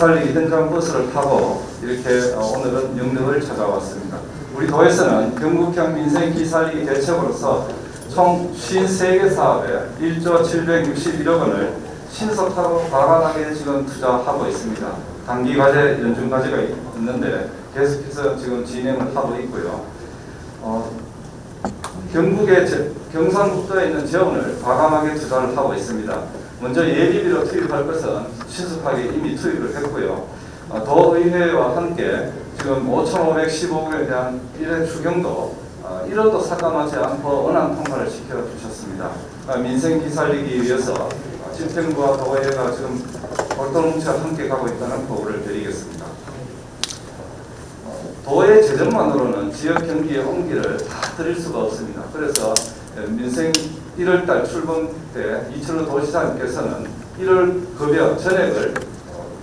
살리기 현장 버스를 타고 이렇게 오늘은 영등을 찾아왔습니다. 우리 도에서는 경북형 민생기 살리기 대책으로서 총 53개 사업에 1조 761억 원을 신속하고 과감하게 지금 투자하고 있습니다. 단기 과제, 연중 과제가 있는데 계속해서 지금 진행을 하고 있고요. 경북의 경상북도에 있는 재원을 과감하게 투자를 하고 있습니다. 먼저 예비비로 투입할 것은 신속하게 이미 투입을 했고요. 도의회와 함께 지금 5,515억 원에 대한 1회 추경도 1원도 삭감하지 않고 원안 통과를 시켜주셨습니다. 민생기 살리기 위해서 집행부와 도의회가 지금 골동뭉쳐 함께 가고 있다는 보고를 드리겠습니다. 도의 재정만으로는 지역 경기의 온기를 다 드릴 수가 없습니다. 그래서 민생 1월달 출범 때 이철우 도시장님께서는 1월 급여 전액을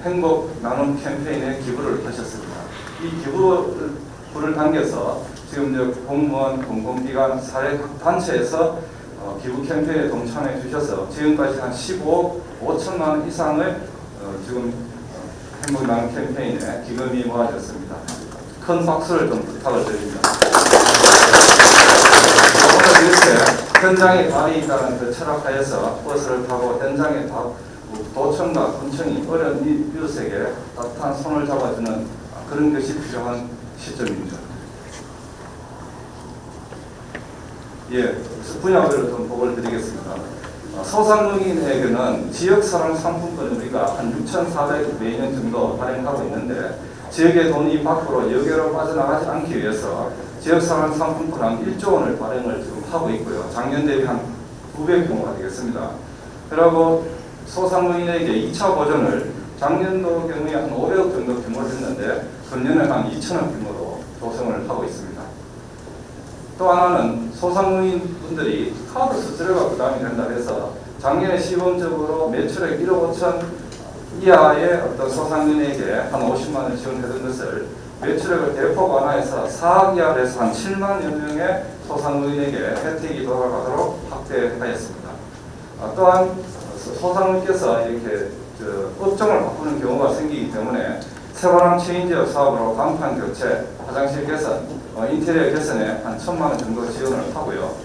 행복 나눔 캠페인에 기부를 하셨습니다. 이 기부를 당겨서 지금 공무원, 공공기관, 사회단체에서 기부 캠페인에 동참해 주셔서 지금까지 한 15억 5천만 원 이상을 지금 행복 나눔 캠페인에 기금이 모아졌습니다. 큰 박수를 좀 부탁을 드립니다. 오늘 이렇게 현장에 발이 있다는 그 철학하에서 버스를 타고 현장에 도청과 군청이 어려운 이웃에게 따뜻한 손을 잡아주는 그런 것이 필요한 시점입니다. 예, 분야별로 좀 보고를 드리겠습니다. 소상공인에게는 지역사랑 상품권을 우리가 한 6,400만 정도 발행하고 있는데 지역의 돈이 밖으로 여기로 빠져나가지 않기 위해서 지역사랑 상품권 한 1조 원을 발행을 지금 하고 있고요. 작년 대비 한 900규모가 되겠습니다. 그리고 소상공인에게 2차 보전을 작년도 경우에 한 500억 정도 규모를 했는데 금년에는 한 2천억 규모로 조성을 하고 있습니다. 또 하나는 소상공인 분들이 카드 수수료가 부담이 된다 해서 작년에 시범적으로 매출액 1억 5천 이하의 어떤 소상공인에게 한 50만 원 지원해준 것을 매출액을 대폭 완화해서 4억 이하로 해서 한 7만여 명의 소상공인에게 혜택이 돌아가도록 확대하였습니다. 또한 소상공인께서 이렇게 업종을 바꾸는 경우가 생기기 때문에 새바람 체인지업 사업으로 간판 교체, 화장실 개선, 인테리어 개선에 한 1,000만 원 정도 지원을 하고요.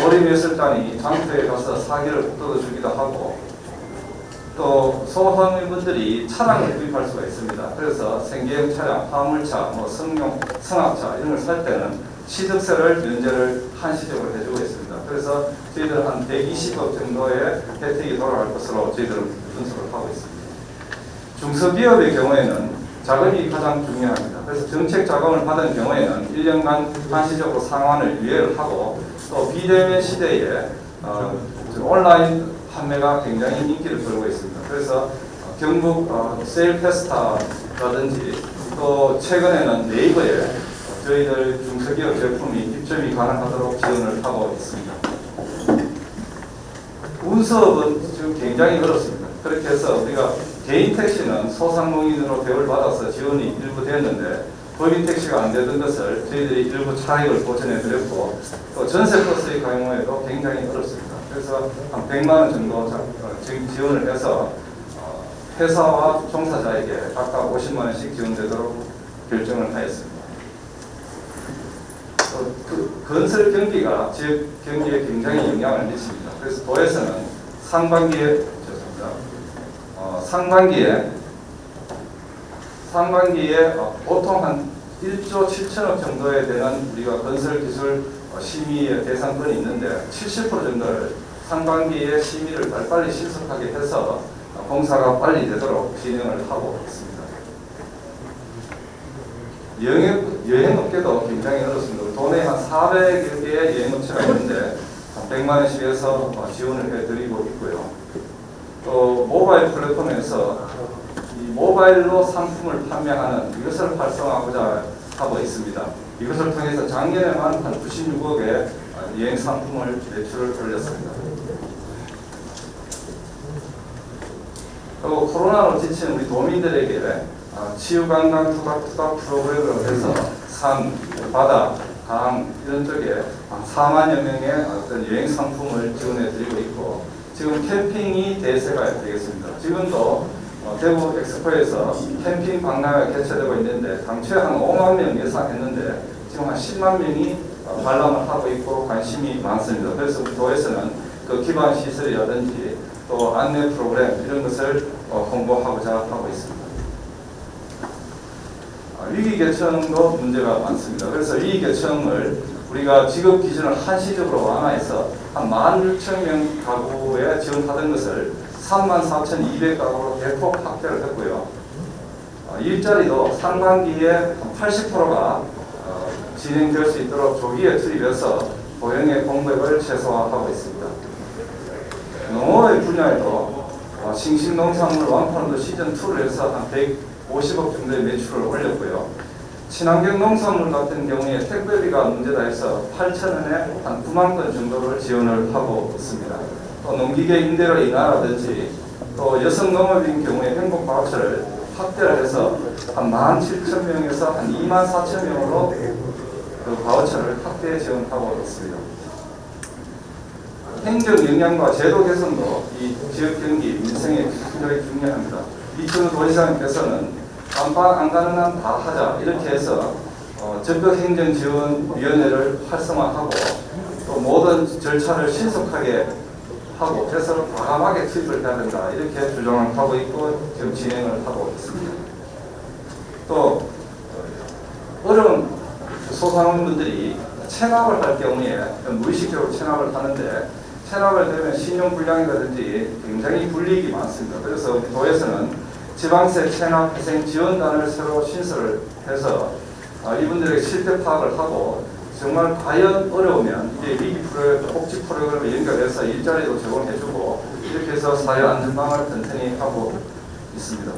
도립예술단이 장터에 가서 사기를 북돋아주기도 하고 또 소상공인분들이 차량을 구입할 수가 있습니다. 그래서 생계형 차량, 화물차, 성용, 승합차 이런 걸 살 때는 취득세를 면제를 한시적으로 해주고 있습니다. 그래서 저희들 한 120억 정도의 혜택이 돌아갈 것으로 저희들은 분석을 하고 있습니다. 중소기업의 경우에는 자금이 가장 중요합니다. 그래서 정책 자금을 받은 경우에는 1년간 한시적으로 상환을 유예를 하고 또 비대면 시대에 온라인 판매가 굉장히 인기를 끌고 있습니다. 그래서 경북 세일페스타라든지 또 최근에는 네이버에 저희들 중소기업 제품이 입점이 가능하도록 지원을 하고 있습니다. 운수업은 지금 굉장히 어렵습니다. 그렇게 해서 우리가 개인 택시는 소상공인으로 대우를 받아서 지원이 일부 됐는데 법인 택시가 안 되던 것을 저희들이 일부 차익을 보전해 드렸고 또 전세버스의 경우에도 굉장히 어렵습니다. 그래서 한 100만 원 정도 지원을 해서 회사와 종사자에게 각각 50만 원씩 지원되도록 결정을 하였습니다. 건설 경기가 지역 경기에 굉장히 영향을 미칩니다. 그래서 도에서는 상반기에 보통 한 1조 7천억 정도에 되는 우리가 건설기술 심의의 대상권이 있는데 70% 정도를 상반기에 심의를 빨리 신속하게 해서 공사가 빨리 되도록 진행을 하고 있습니다. 여행업계도 굉장히 어렵습니다. 도내에 한 400여 개의 여행업체가 있는데 100만 원씩 해서 지원을 해드리고 있고요. 또 모바일 플랫폼에서 이 모바일로 상품을 판매하는 이것을 활성화하고자 하고 있습니다. 이것을 통해서 작년에만 한 96억의 여행 상품을 매출을 올렸습니다. 그리고 코로나로 지친 우리 도민들에게 치유관광 투닥투닥 프로그램으로 해서 산, 바다, 강 이런 쪽에 4만여 명의 어떤 여행 상품을 지원해 드리고 있고 지금 캠핑이 대세가 되겠습니다. 지금도 대구 엑스포에서 캠핑 박람회가 개최되고 있는데 당초에 한 5만 명 예상했는데 지금 한 10만 명이 관람을 하고 있고 관심이 많습니다. 그래서 우리 도에서는 그 기반 시설이라든지 또 안내 프로그램 이런 것을 홍보하고자 하고 있습니다. 위기 개청도 문제가 많습니다. 그래서 위기 개청을 우리가 지급 기준을 한시적으로 완화해서 한 16,000명 가구에 지원하던 것을 34,200가구로 대폭 확대를 했고요. 일자리도 상반기에 80%가 진행될 수 있도록 조기에 투입해서 고용의 공백을 최소화하고 있습니다. 농어의 분야에도 싱싱농산물 완판도 시즌2를 해서 한 150억 정도의 매출을 올렸고요. 친환경 농산물 같은 경우에 택배비가 문제다 해서 8,000원에 한 9만 건 정도를 지원을 하고 있습니다. 또 농기계 임대료 인하라든지 또 여성 농업인 경우에 행복 바우처를 확대를 해서 한 17,000명에서 한 24,000명으로 그 바우처를 확대 지원하고 있습니다. 행정 역량과 제도 개선도 이 지역 경기 민생에 굉장히 중요합니다. 이춘우 도지사님께서는 깜빡 안 가는 한 다 하자 이렇게 해서 적극 행정지원위원회를 활성화하고 또 모든 절차를 신속하게 하고 해서 과감하게 투입을 해야 된다 이렇게 주장을 하고 있고 지금 진행을 하고 있습니다. 또 어려운 소상공인분들이 체납을 할 경우에 무의식적으로 체납을 하는데 체납을 되면 신용불량이라든지 굉장히 불이익이 많습니다. 그래서 우리 도에서는 지방세 체납 희생 지원단을 새로 신설을 해서 이분들에게 실태 파악을 하고 정말 과연 어려우면 이제 위기 프로그램, 복지 프로그램을 연결해서 일자리도 제공해주고 이렇게 해서 사회 안전망을 튼튼히 하고 있습니다.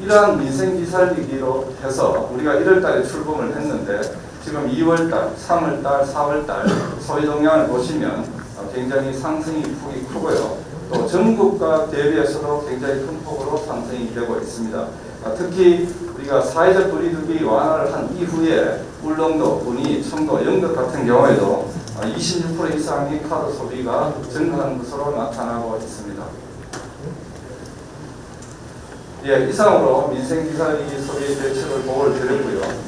이러한 민생 기살리기로 해서 우리가 1월달에 출범을 했는데 지금 2월달, 3월달, 4월달 소비 동향을 보시면 굉장히 상승이 폭이 크고요. 또 전국과 대비해서도 굉장히 큰 폭으로 상승이 되고 있습니다. 특히 우리가 사회적 거리두기 완화를 한 이후에 울릉도, 군위, 청도, 영덕 같은 경우에도 26% 이상의 카드 소비가 증가한 것으로 나타나고 있습니다. 예, 이상으로 민생 기살리기 소비 대책을 보고를 드렸고요.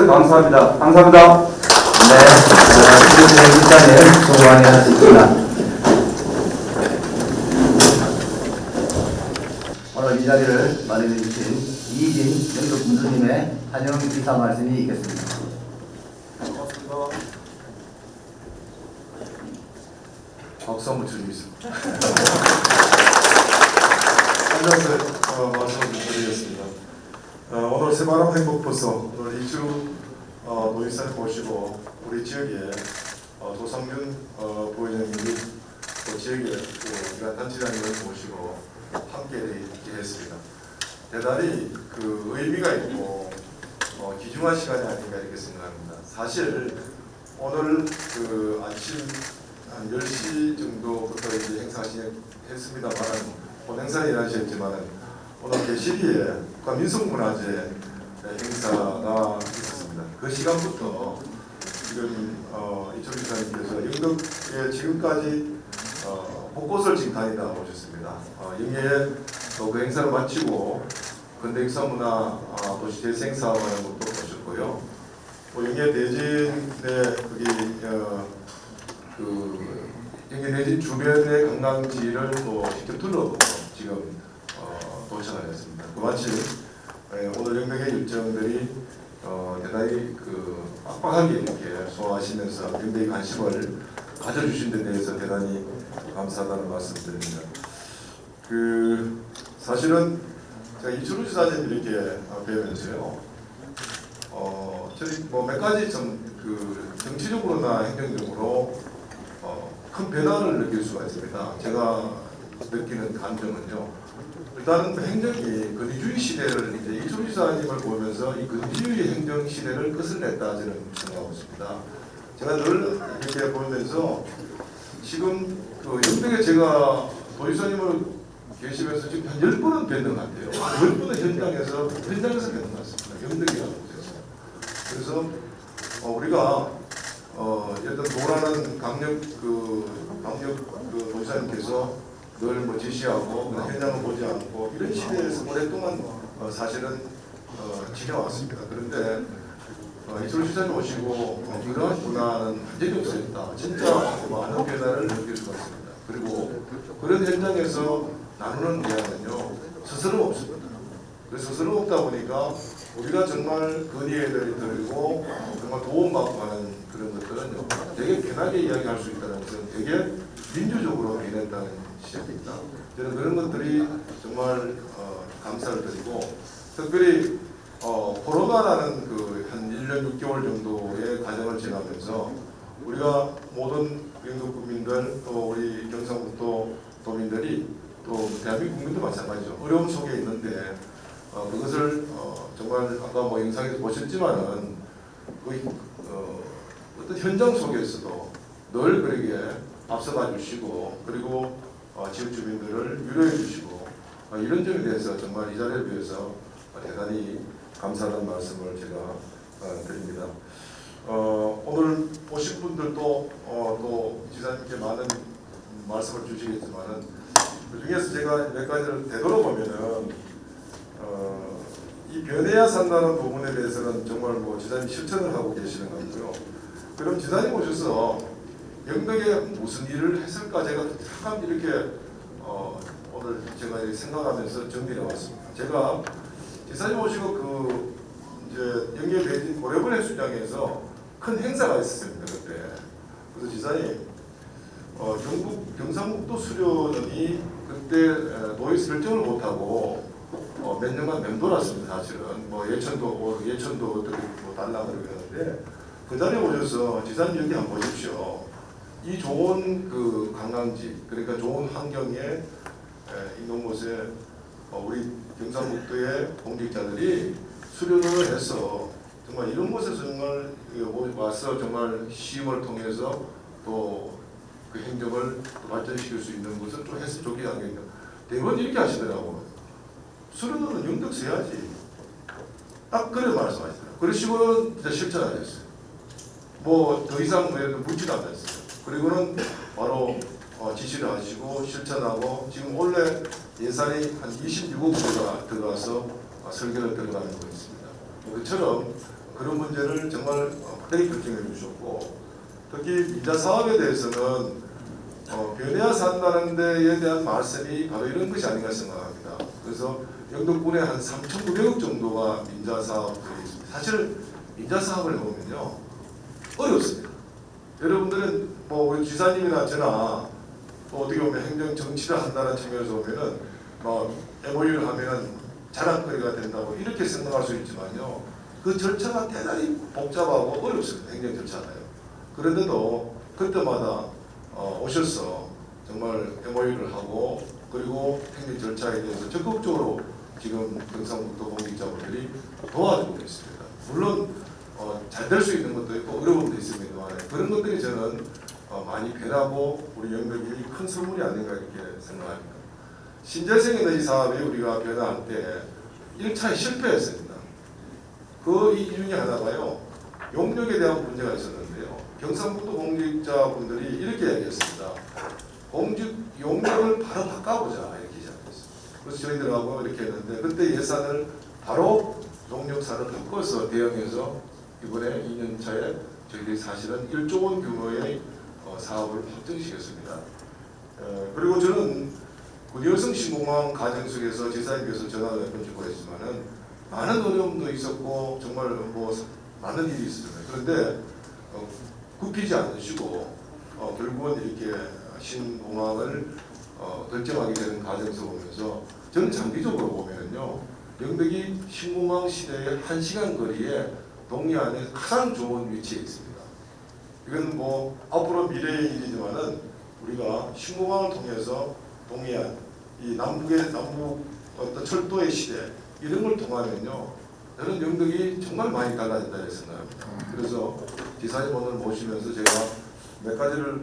감사합니다. 감사합니다. 네, 지금까지 수고 많이 하셨습니다. 오늘 이 자리를 마련해 주신 이진 영덕 군수님의 환영 인사 말씀이 있겠습니다. 고맙습니다. 박수 한번 드리겠습니다. 앉아서 말씀을 드리겠습니다. 오늘 새마을 행복버스 오늘 이춘우 노인사를 모시고 우리 지역에 조상균 부회장님 또 지역에 우리가 단체장님을 모시고 함께 있게 했습니다. 대단히 그 의미가 있고 귀중한 시간이 아닌가 이렇게 생각합니다. 사실 오늘 그 아침 한 10시 정도부터 이제 행사 진행했습니다만 본행사는 일하셨지만 오늘 개시리에 민속문화재 행사가 있었습니다. 그 시간부터 지금 이철우 지사님께서 영덕에 지금까지 곳곳을 지금 다니다 오셨습니다. 영예에 그 행사를 마치고 근대역사문화 도시재생사업하는 것도 보셨고요. 영예 대진의 영예 대진 주변의 관광지를 또 직접 둘러보고 지금 도착을 했습니다. 마침 오늘 영덕의 일정들이 대단히 빡빡하게 이렇게 소화하시면서 굉장히 관심을 가져주신 데 대해서 대단히 감사하다는 말씀드립니다. 사실은 제가 이춘우 지사님 이렇게 뵈면서요, 저희 몇 가지 정치적으로나 행정적으로 큰 변화를 느낄 수가 있습니다. 제가 느끼는 감정은요. 일단은 행정이 건의주의 시대를 이제 이철우 지사님을 보면서 이 건의주의 행정 시대를 끝을 냈다 저는 생각하고 있습니다. 제가 늘 이렇게 보면서 지금 영덕에 제가 도지사님을 계시면서 지금 한 10번은 뵀는 것 같아요. 10번은 현장에서 뵀는 것 같습니다. 영덕이라고 해서. 그래서 우리가 어떤 도라는 강력 도지사님께서 늘 지시하고 현장을 보지 않고 이런 시대에서 오랫동안 사실은 지내왔습니다. 그런데 이철우 지사님 오시고 그런 문화는 완전히 없어졌다. 진짜 많은 변화를 느낄 수가 있습니다. 그리고 그런 현장에서 나누는 대화는요 스스럼 없습니다. 그래서 스스럼 없다 보니까 우리가 정말 건의를 드리고 정말 도움받고 하는 그런 것들은요 되게 편하게 이야기할 수 있다는 것은 되게 민주적으로 변했다는 시작입니다. 저는 그런 것들이 정말 감사를 드리고 특별히 코로나라는 한 1년 6개월 정도의 과정을 지나면서 우리가 모든 영도 국민들 또 우리 경상북도 도민들이 또 대한민국 국민도 마찬가지죠. 어려움 속에 있는데 그것을 정말 아까 영상에서 보셨지만은 어떤 현장 속에서도 늘 그렇게 앞서가 주시고 그리고 지역 주민들을 위로해 주시고 이런 점에 대해서 정말 이 자리를 위해서 대단히 감사하다는 말씀을 제가 드립니다. 오늘 오신 분들도 또 지사님께 많은 말씀을 주시겠지만은 그 중에서 제가 몇 가지를 되돌아보면은 이 변해야 산다는 부분에 대해서는 정말 지사님 실천을 하고 계시는 것 같고요. 그럼 지사님 오셔서 영덕에 무슨 일을 했을까 제가 잠깐 이렇게 오늘 제가 이렇게 생각하면서 정리해 왔습니다. 제가 지사님 오시고 이제 영계 대진 고려벌 해수장에서 큰 행사가 있었습니다 그때. 그래서 지사님 경상북도 수련원이 그때 노예 설정을 못하고 몇 년간 맴돌았습니다. 사실은 예천도 달라고 그러는데 그 자리에 오셔서 지사님 여기 한번 보십시오. 이 좋은 관광지 그러니까 좋은 환경에 있는 곳에 우리 경상북도의 공직자들이 수련을 해서 정말 이런 곳에서 정말 와서 정말 시험을 통해서 또 그 행정을 또 발전시킬 수 있는 것을 좀 했으면 좋겠다. 대부분 이렇게 하시더라고요. 수련은 영덕 써야지. 딱 그래 말씀하시더라고요. 그러시고는 진짜 실천하셨어요. 더 이상 묻지도 않았어요. 그리고는 바로 지시를 하시고 실천하고 지금 원래 예산이 한 26억 정도가 들어가서 설계를 들어가는 거 있습니다. 그처럼 그런 문제를 정말 확실히 결정해 주셨고 특히 민자 사업에 대해서는 변해야 산다는 데에 대한 말씀이 바로 이런 것이 아닌가 생각합니다. 그래서 영덕군에 한 3,900억 정도가 민자 사업들이 있습니다. 사실 민자 사업을 해보면요 어렵습니다. 여러분들은 우리 지사님이나 저나 어떻게 보면 행정 정치를 한다는 측면에서 보면은 MOU를 하면은 자랑거리가 된다고 이렇게 생각할 수 있지만요. 그 절차가 대단히 복잡하고 어렵습니다. 행정 절차가요. 그런데도 그때마다 오셔서 정말 MOU를 하고 그리고 행정 절차에 대해서 적극적으로 지금 경상북도 공직자분들이 도와주고 있습니다. 물론 잘 될 수 있는 것도 있고 어려운 것도 있습니다만 그런 것들이 저는 많이 변하고 우리 영덕이 큰 선물이 아닌가 이렇게 생각합니다. 신재생 에너지 사업이 우리가 변화할 때 1차에 실패했습니다. 그 이 중에 하나가요. 용역에 대한 문제가 있었는데요. 경상북도 공직자분들이 이렇게 얘기했습니다. 용역을 바로 바꿔보자 이렇게 시작했습니다. 그래서 저희들하고 이렇게 했는데 그때 예산을 바로 용역사를 바꿔서 대응해서 이번에 2년 차에 저희들이 사실은 1조 원 규모의 사업을 확정시켰습니다. 그리고 저는 구리여성 신공항 과정 속에서 지사님께서 전화를 몇 번 주고 했지만은 많은 어려움도 있었고 정말 많은 일이 있었잖아요. 그런데 굽히지 않으시고 결국은 이렇게 신공항을 결정하게 되는 과정에서 보면서 저는 장기적으로 보면요 영덕이 신공항 시대의 1시간 거리에 동해안에 가장 좋은 위치에 있습니다. 이건 뭐 앞으로 미래의 일이지만은 우리가 신공항을 통해서 동해안, 이 남북 어떤 철도의 시대 이런 걸 통하면요, 저는 영덕이 정말 많이 달라진다 생각합니다. 그래서 지사님 오늘 모시면서 제가 몇 가지를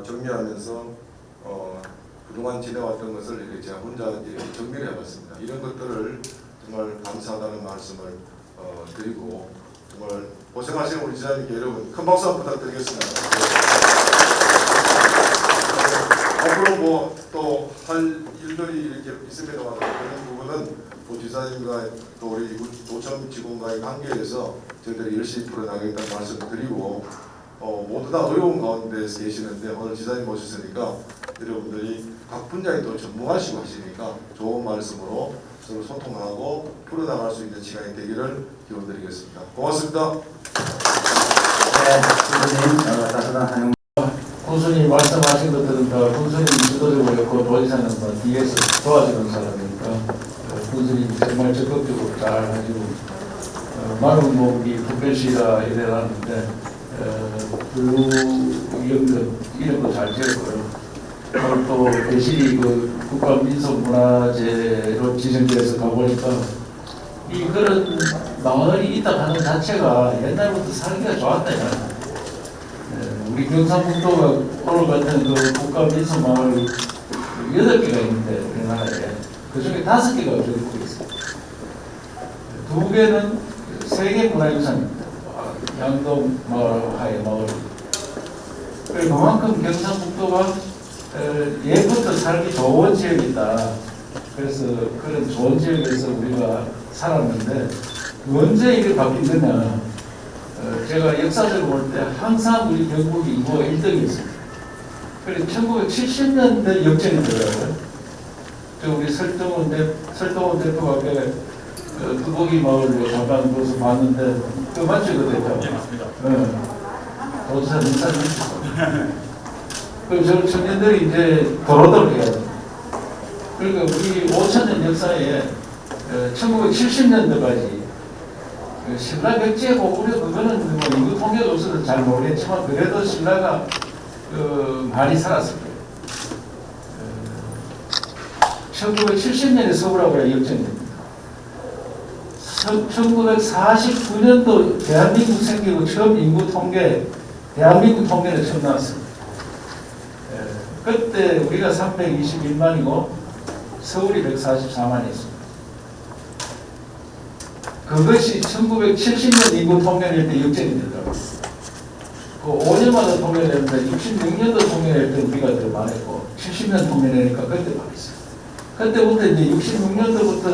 정리하면서 그동안 지내왔던 것을 이렇게 제가 혼자 이제 정리를 해봤습니다. 이런 것들을 정말 감사하다는 말씀을 드리고 정말 고생하시는 우리 지사님께 여러분 큰 박수 한번 부탁드리겠습니다. 앞으로 뭐 또 할 일들이 이렇게 있습니다만 그런 부분은 뭐 지사님과 또 우리 도청 직원과의 관계에서 저희들이 열심히 풀어나가겠다는 말씀을 드리고 모두 다 어려운 가운데 계시는데 오늘 지사님 모셨으니까 여러분들이 각 분야에 또 전문하시고 하시니까 좋은 말씀으로 서로 소통하고 풀어나갈 수 있는 시간이 되기를 기원드리겠습니다. 고맙습니다. 네, 교수님 따뜻한 환영. 군수님 말씀하신 것들은 다 군수님 지도적으로 했고 도지사는 뭐 뒤에서 도와주는 사람이니까 군수님이 정말 적극적으로 잘 해주고 많은 뭐 우리 특별시가 이래놨는데 블루연극 이름도 잘 지었고요. 오늘 또 대실이 그 국가민속문화재로 지정돼서 가보니까 이 그런 마을이 있다 하는 자체가 옛날부터 살기가 좋았다. 우리 경상북도가 오늘 같은 그 국가민속마을이 8개가 있는데 우리나라에 그중에 5개가 어디고 있습니다. 2개는 세계문화유산입니다. 양동마을, 하회마을. 그만큼 경상북도가 예부터 살기 좋은 지역이다. 그래서 그런 좋은 지역에서 우리가 살았는데 언제 이렇게 바뀐 거냐. 제가 역사적으로 볼 때 항상 우리 경북이 인구가 1등이었습니다. 그래서 1970년대 역전이 들어가요. 우리 설동원 대표가 두곡이 마을로 잠깐 거기서 봤는데 그 맞죠? 그 대표? 네, 맞습니다. 도지사 능사님. 그럼 저 청년들이 이제 도로도를 해야 돼. 그러니까 우리 5,000년 역사에 1970년도까지 신라 백제고 우리 그거는 뭐 인구 통계가 없어서 잘 모르겠지만 그래도 신라가 많이 살았을 거예요. 1970년에 서울하고 역전됩니다. 1949년도 대한민국 생기고 처음 인구 통계, 대한민국 통계는 처음 나왔습니다. 그때 우리가 321만이고 서울이 144만이었습니다. 그것이 1970년 인구 통계낼 때 역전이 되더라고요. 그 5년마다 통계내는데 66년도 통계낼 때 우리가 더 많았고 70년 통계내니까 그때 많았어요. 그때부터 이제 66년도부터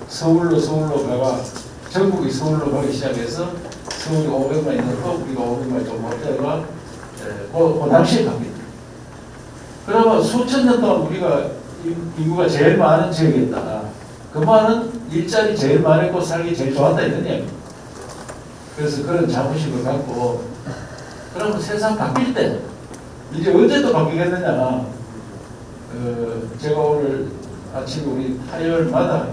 서울로 가가 전국이 서울로 가기 시작해서 서울이 500만 있고 우리가 500만 좀 못되가 그 당시에 갑니다. 그러면 수천 년 동안 우리가 인구가 제일 많은 지역이었다. 그 말은 일자리 제일 많았고 살기 제일 좋았다 이런 이야기입니다. 그래서 그런 자부심을 갖고 그러면 세상 바뀔 때 이제 언제 또 바뀌겠느냐. 제가 오늘 아침에 우리 화요일마다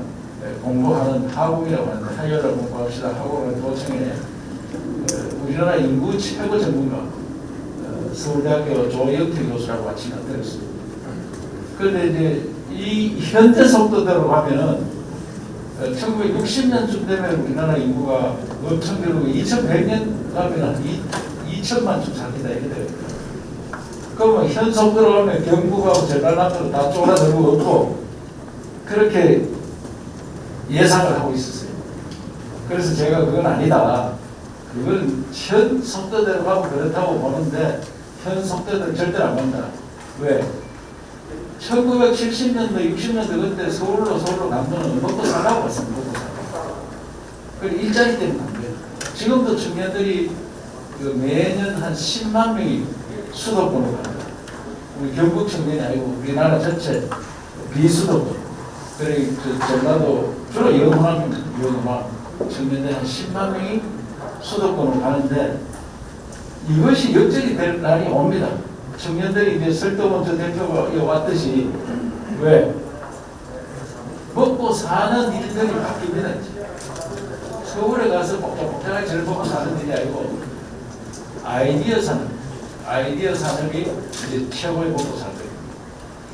공부하는 학원이라고 하는데 화요일에 공부합시다 학원을 도청에 우리나라 인구 최고 전문가 서울대학교 조영태 교수라고 아침에 들었습니다. 그런데 이제 이 현재 속도대로 가면은 1960년쯤 되면 우리나라 인구가 엄청 늘고 2100년 가면 한 2천만쯤 살기다 이렇게 돼요. 그러면 현 속도로 가면 경북하고 전라남도로 다 쪼그라들고 없고 그렇게 예상을 하고 있었어요. 그래서 제가 그건 아니다. 그건 현 속도대로 가면 그렇다고 보는데 현 속도대로 절대로 안 간다. 왜? 1970년도, 60년도 그때 서울로 간 거는 먹고 살라고 했습니다. 먹고 살라고. 그리고 일자리 때문에 안 돼요. 지금도 청년들이 매년 한 10만 명이 수도권으로 갑니다. 우리 경북 청년이 아니고 우리나라 전체 비수도권. 그리고 전라도 주로 영남 청년들이 한 10만 명이 수도권으로 가는데 이것이 역전이 될 날이 옵니다. 청년들이 이제 설동원 전 대표가 왔듯이 왜? 먹고 사는 일들이 바뀝니다. 서울에 가서 복잡복잡하게 절 보고 사는 일이 아니고 아이디어 산업이 이제 최고의 먹고 살거예요.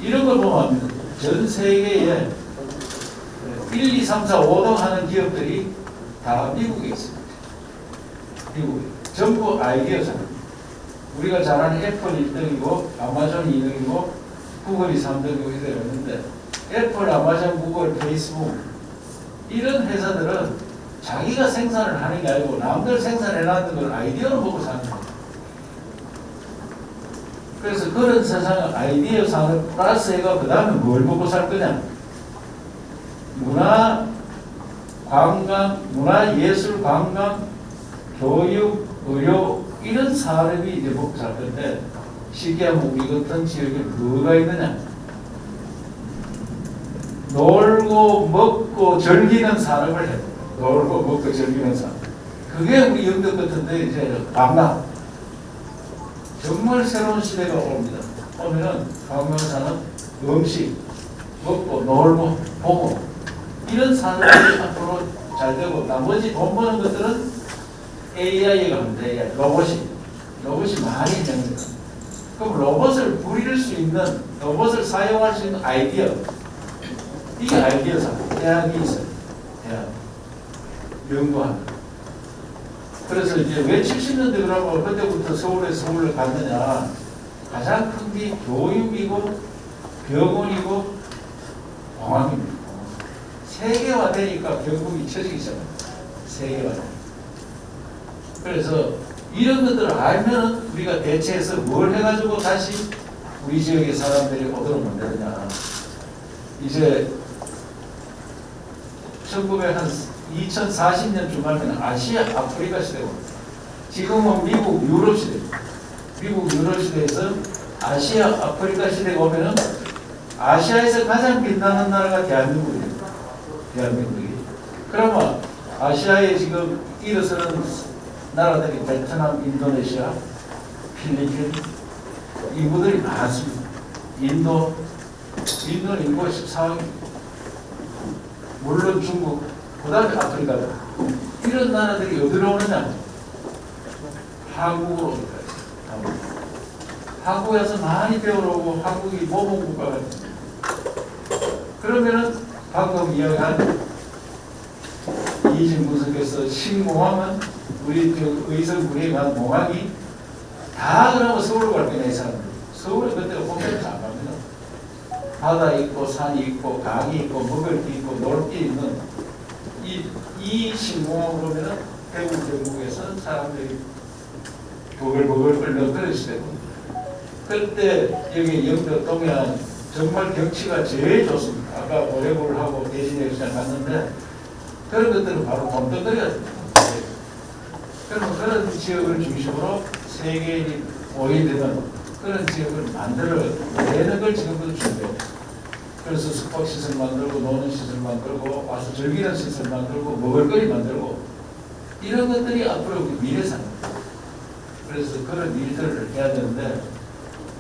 이런 걸 보면 전 세계에 1, 2, 3, 4, 5등 하는 기업들이 다 미국에 있습니다. 미국에. 전부 아이디어 산업. 우리가 잘 아는 애플 1등이고 아마존 2등이고 구글이 3등이고 이랬는데 애플, 아마존, 구글, 페이스북 이런 회사들은 자기가 생산을 하는 게 아니고 남들 생산해놨는 걸 아이디어로 보고 사는 거예요. 그래서 그런 세상은 아이디어 산업 플러스 해가 그 다음에 뭘 먹고 살 거냐? 문화, 관광, 문화, 예술, 관광, 교육, 의료 이런 산업이 이제 먹고 살 건데 쉽게 하면 우리 같은 지역에 뭐가 있느냐? 놀고 먹고 즐기는 산업을 해요. 놀고 먹고 즐기는 산업. 그게 우리 영덕 같은데 이제 관광. 정말 새로운 시대가 옵니다. 오면은 관광 산업, 음식, 먹고 놀고 보고 이런 산업이 앞으로 잘 되고 나머지 돈 버는 것들은 AI가 하면 돼. 로봇이 많이 있는 거예요. 그럼 로봇을 부릴 수 있는 로봇을 사용할 수 있는 아이디어 이게 아이디어 산업. 대학이 있어요. 대학 연구하는. 그래서 이제 왜 70년대 그러고 그때부터 서울을 갔느냐. 가장 큰 게 교육이고 병원이고 공항입니다. 세계화되니까 결국이 처지기 시작합니다. 세계화되니까. 그래서 이런 것들을 알면 우리가 대체해서 뭘 해가지고 다시 우리 지역의 사람들이 오도록 만드느냐. 이제 2040년 중반에는 아시아, 아프리카 시대고 지금은 미국, 유럽 시대. 미국, 유럽 시대에서 아시아, 아프리카 시대가 오면은 아시아에서 가장 빛나는 나라가 대한민국이에요. 대한민국이. 그러면 아시아에 지금 일어서는 나라들이 베트남, 인도네시아, 필리핀 인구들이 많습니다. 인도는 인구가 14억입니다. 물론 중국, 그 다음에 아프리카. 이런 나라들이 어디로 오느냐? 한국으로 옵니다. 한국에서 많이 배우러 오고 한국이 모범국가가 됩니다. 그러면은 방금 이야기한 이진 분석에서 신공항은 우리 의성군에 간 공항이 다 그러면 서울로 갈 거냐 이 사람들. 서울에 그때가 공짜로 안 갑니다. 바다 있고 산이 있고 강이 있고 먹을 게 있고 놀 게 있는 이 신공항으로 오면은 대구 경북에서 사람들이 버글버글 끓는 그런 시대입니다. 그때 여기 영덕 동해안 정말 경치가 제일 좋습니다. 아까 오래골 하고 대진해수장 갔는데 그런 것들은 바로 돈덩어리가 됩니다. 그러면 그런 지역을 중심으로 세계인이 오해되는 그런 지역을 만들어내는 걸 지금부터 준비해요. 그래서 숙박시설 만들고 노는 시설 만들고 와서 즐기는 시설 만들고 먹을거리 만들고 이런 것들이 앞으로 미래사입니다. 그래서 그런 일들을 해야 되는데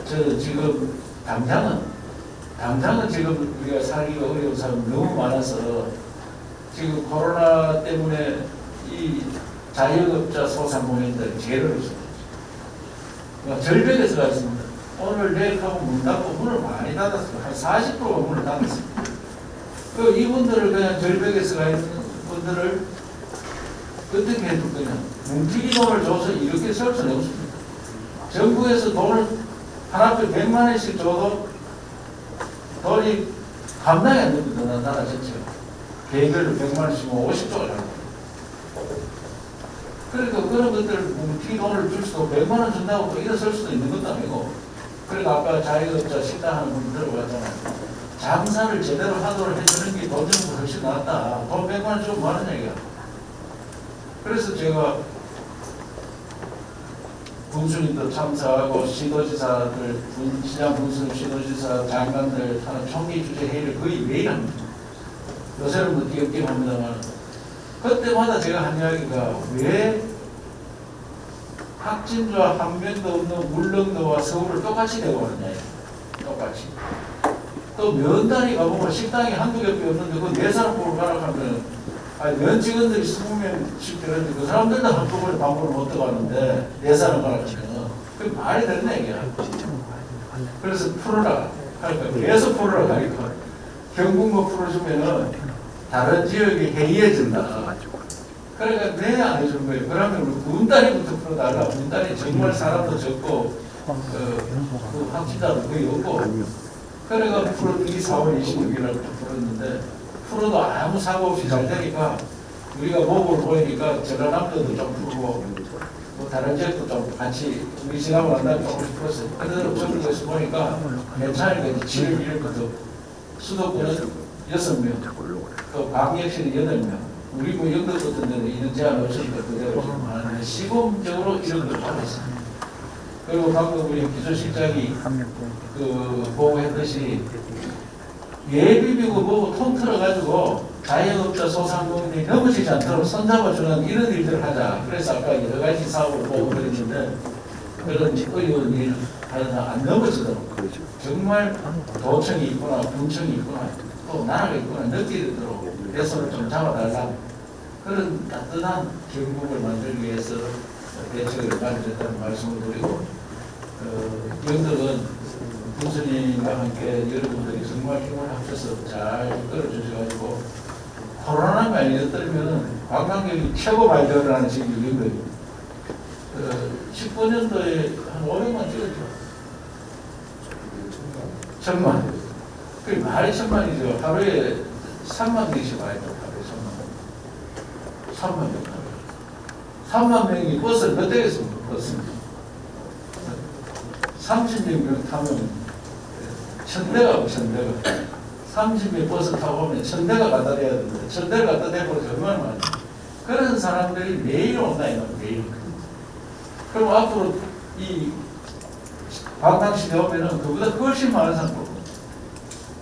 저 지금 당장은 지금 우리가 살기가 어려운 사람이 너무 많아서 지금 코로나 때문에 이 자영업자 소상공인들이 제일 어렵습니다. 그러니까 절벽에서 가 있습니다. 오늘 내일 하고 문 닫고 문을 많이 닫았어요. 한 40%가 문을 닫았습니다. 그 이분들을 그냥 절벽에서 가 있는 분들을 어떻게 해둘 거냐. 뭉티기 돈을 줘서 이렇게 설 수는 없습니다. 정부에서 돈을 한 학교 100만 원씩 줘도 돈이 감당이 안 됩니다. 나라 전체가. 개별로 100만 원씩 50조가 됩니다. 그러니까 그런 것들 뭉티기 돈을 줄 수도 100만 원 준다고 또 일어설 수도 있는 것도 아니고 그러니까 아까 자영업자 식당 하는 분 들어봤잖아요. 장사를 제대로 하도록 해주는 게 돈 주는 거 훨씬 낫다. 돈 100만 원 주면 뭐 하는 얘기야. 그래서 제가 군수님도 참석하고 시도지사들, 시장 군수, 시도지사, 장관들 하는 총리 주재 회의를 거의 매일 합니다. 요새는 뭐 띄엄띄엄 합니다만 그때마다 제가 한 이야기가 왜 학진주와 한면도 없는 울릉도와 서울을 똑같이 대고 하느냐. 똑같이. 또 면단위 가보면 식당이 한두 개밖에 없는데 그 네 사람 보러 가라 하면 아니, 면 직원들이 20명씩 들었는데 그 사람들도 한꺼번에 방문을 못 들어가는데 예산을 가라치면 그 말이 되는 얘기야. 그래서 풀어라. 하니까 계속 풀어라 하니까 경북만 풀어주면은 다른 지역이 해이해진다. 그러니까 왜 안 해주는 거예요? 그러면 문다리부터 풀어달라. 문다리 정말 사람도 적고 그 확진자도 거의 없고. 그래가 풀었더니 4월 26일날 풀었는데 풀어도 아무 사고 없이 잘 되니까 우리가 목을 보이니까 전라남도도 좀 풀고 뭐 다른 지역도 좀 같이 우리 지나고 난 다음에 조금씩 풀었어요. 그래서 전국에서 보니까 괜찮으니까 7일 1일부터 수도권은 6명, 또 광역시는 8명, 우리 뭐 영도 같은 데는 이런 제한 없으니까 그대로 하는데 시범적으로 이런 걸 받았습니다. 그리고 방금 우리 기조실장이 보고했듯이 예비비고 뭐고 통틀어가지고 자영업자 소상공인이 넘어지지 않도록 손잡아주는 이런 일들을 하자. 그래서 아까 여러 가지 사업을 보고드렸는데 그런 어려운 일 하여튼 안 넘어지도록 정말 도청이 있구나, 군청이 있구나, 또 나라가 있구나 느끼도록 배선을 좀 잡아달라. 그런 따뜻한 경북을 만들기 위해서 대책을 마련했다는 말씀을 드리고 영덕은 군수님과 함께 여러분들이 정말 힘을 합쳐서 잘 이끌어주셔가지고 코로나만 아니었다면 관광객이 최고 발전을 하는 지역이 영덕입니다. 19년도에 한 500만 찍었죠. 1000만. 그게 말이 1000만이죠. 하루에 3만 명씩 와야 돼요. 하루에 3만 명. 3만 명이 버스를 몇 대에서 버스입니다. 30명 타면 1000대가 1000대가 30명 버스 타고 오면 1000대가 갖다 대야 되는데 1000대를 갖다 대버려서 얼마나 많아요. 그런 사람들이 매일 온다 이거 매일. 그럼 앞으로 이 관광시대 오면은 그보다 훨씬 많은 사람 오고.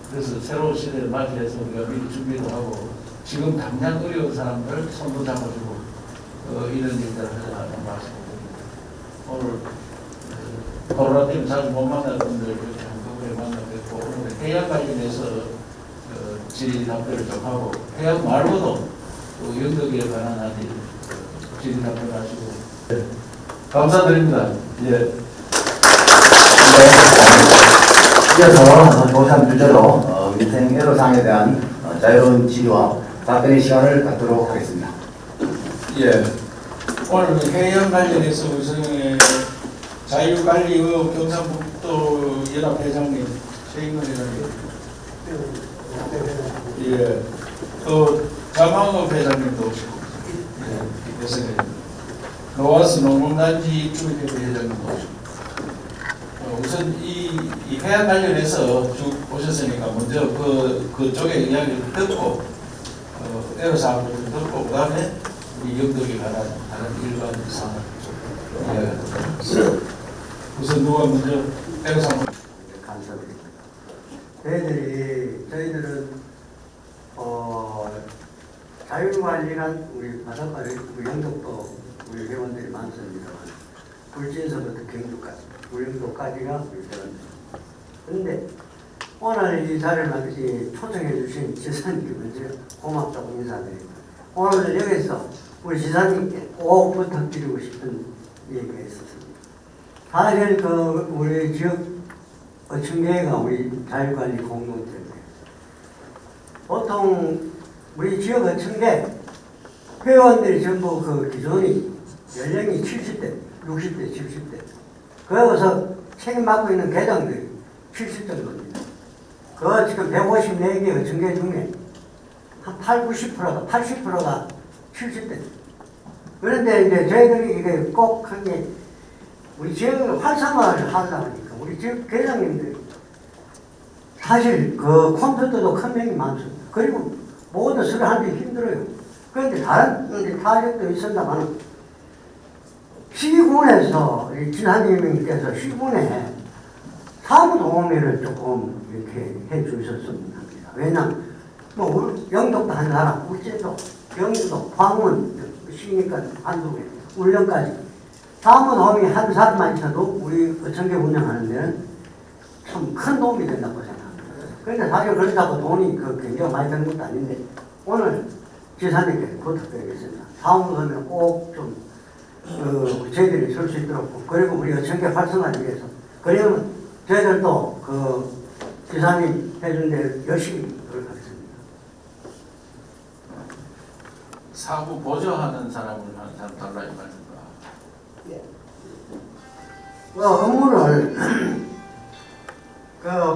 그래서 새로운 시대를 맞이해서 우리가 미리 준비도 하고 지금 당장 어려운 사람들 손도 잡아주고 이런 일들을 하자는 말씀드립니다. 오늘 코로나 때문에 자주 못 만날 분들 이렇게 한꺼번에 만나뵙고 오늘 해양 관련해서 질의 답변을 좀 하고 해양 말고도 또 영덕에 관한 아직 질의 답변하시고 네. 감사드립니다. 예. 이어서 조삼 주제로 위생 애로사항에 대한 자유로운 질의와 답변의 시간을 갖도록 하겠습니다. 예. 오늘 해양 관련해서 우선 자유관리의원 경상북도 연합회장님 최인근 회장님, 예, 또 장항업 회장님도 오시고, 예, 노아스 농공단지 입주협회 회장님도 오시고, 우선 이 해양 관련해서 쭉 오셨으니까 먼저 그쪽의 이야기를 듣고 애로사항을 듣고 그다음에 우리 영덕에 관한 다른 일반 사항. 예. 우선 누가 먼저 애로사항. 감사드립니다. 저희들은 자율관리란 우리 바닷가에 우리 영덕도 우리 회원들이 많습니다. 굴진서부터 경주까지, 우영도까지가 우리 회원들. 그런데 오늘 이 자리를 초청해 주신 지사님께 먼저 고맙다고 인사드립니다. 오늘 여기서 우리 지사님께 꼭 부탁드리고 싶은 얘기가 있었습니다. 사실 우리 지역 어촌계가 우리 자율관리 공동체인데 보통 우리 지역 어촌계 회원들이 전부 기존이 연령이 70대, 60대, 70대 그러고서 책임 맡고 있는 계장들이 70 정도입니다. 지금 154개 어촌계 중에 한 80%가 70%가 70대. 그런데 이제 저희들이 이게 꼭 한 게 우리 지역을 활성화를 하려고 하니까 우리 지역 회장님들이 사실 컴퓨터도 큰 명이 많습니다. 그리고 모두 서로 하기 힘들어요. 그런데 다른 타격도 있었다만 시군에서 지사님께서 시군에 사무도우미를 조금 이렇게 해 주셨으면 합니다. 왜냐하면 영덕도 한 나라, 울진도, 경주도, 광원, 시니까 한두 개, 울릉까지 사무도우미 한 사람만 있어도 우리 어촌계 운영하는 데는 참 큰 도움이 된다고 생각합니다. 그런데 사실 그렇다고 돈이 굉장히 많이 드는 것도 아닌데 오늘 지사님께 부탁드리겠습니다. 다음부터는 꼭 좀 저희들이 설 수 있도록, 그리고 우리가 전개 활성화를 위해서, 그러면 저희들도 그 지사님 해준 대로 열심히 노력하겠습니다. 사후 보조하는 사람을 하는 사람 달라 이 말입니다.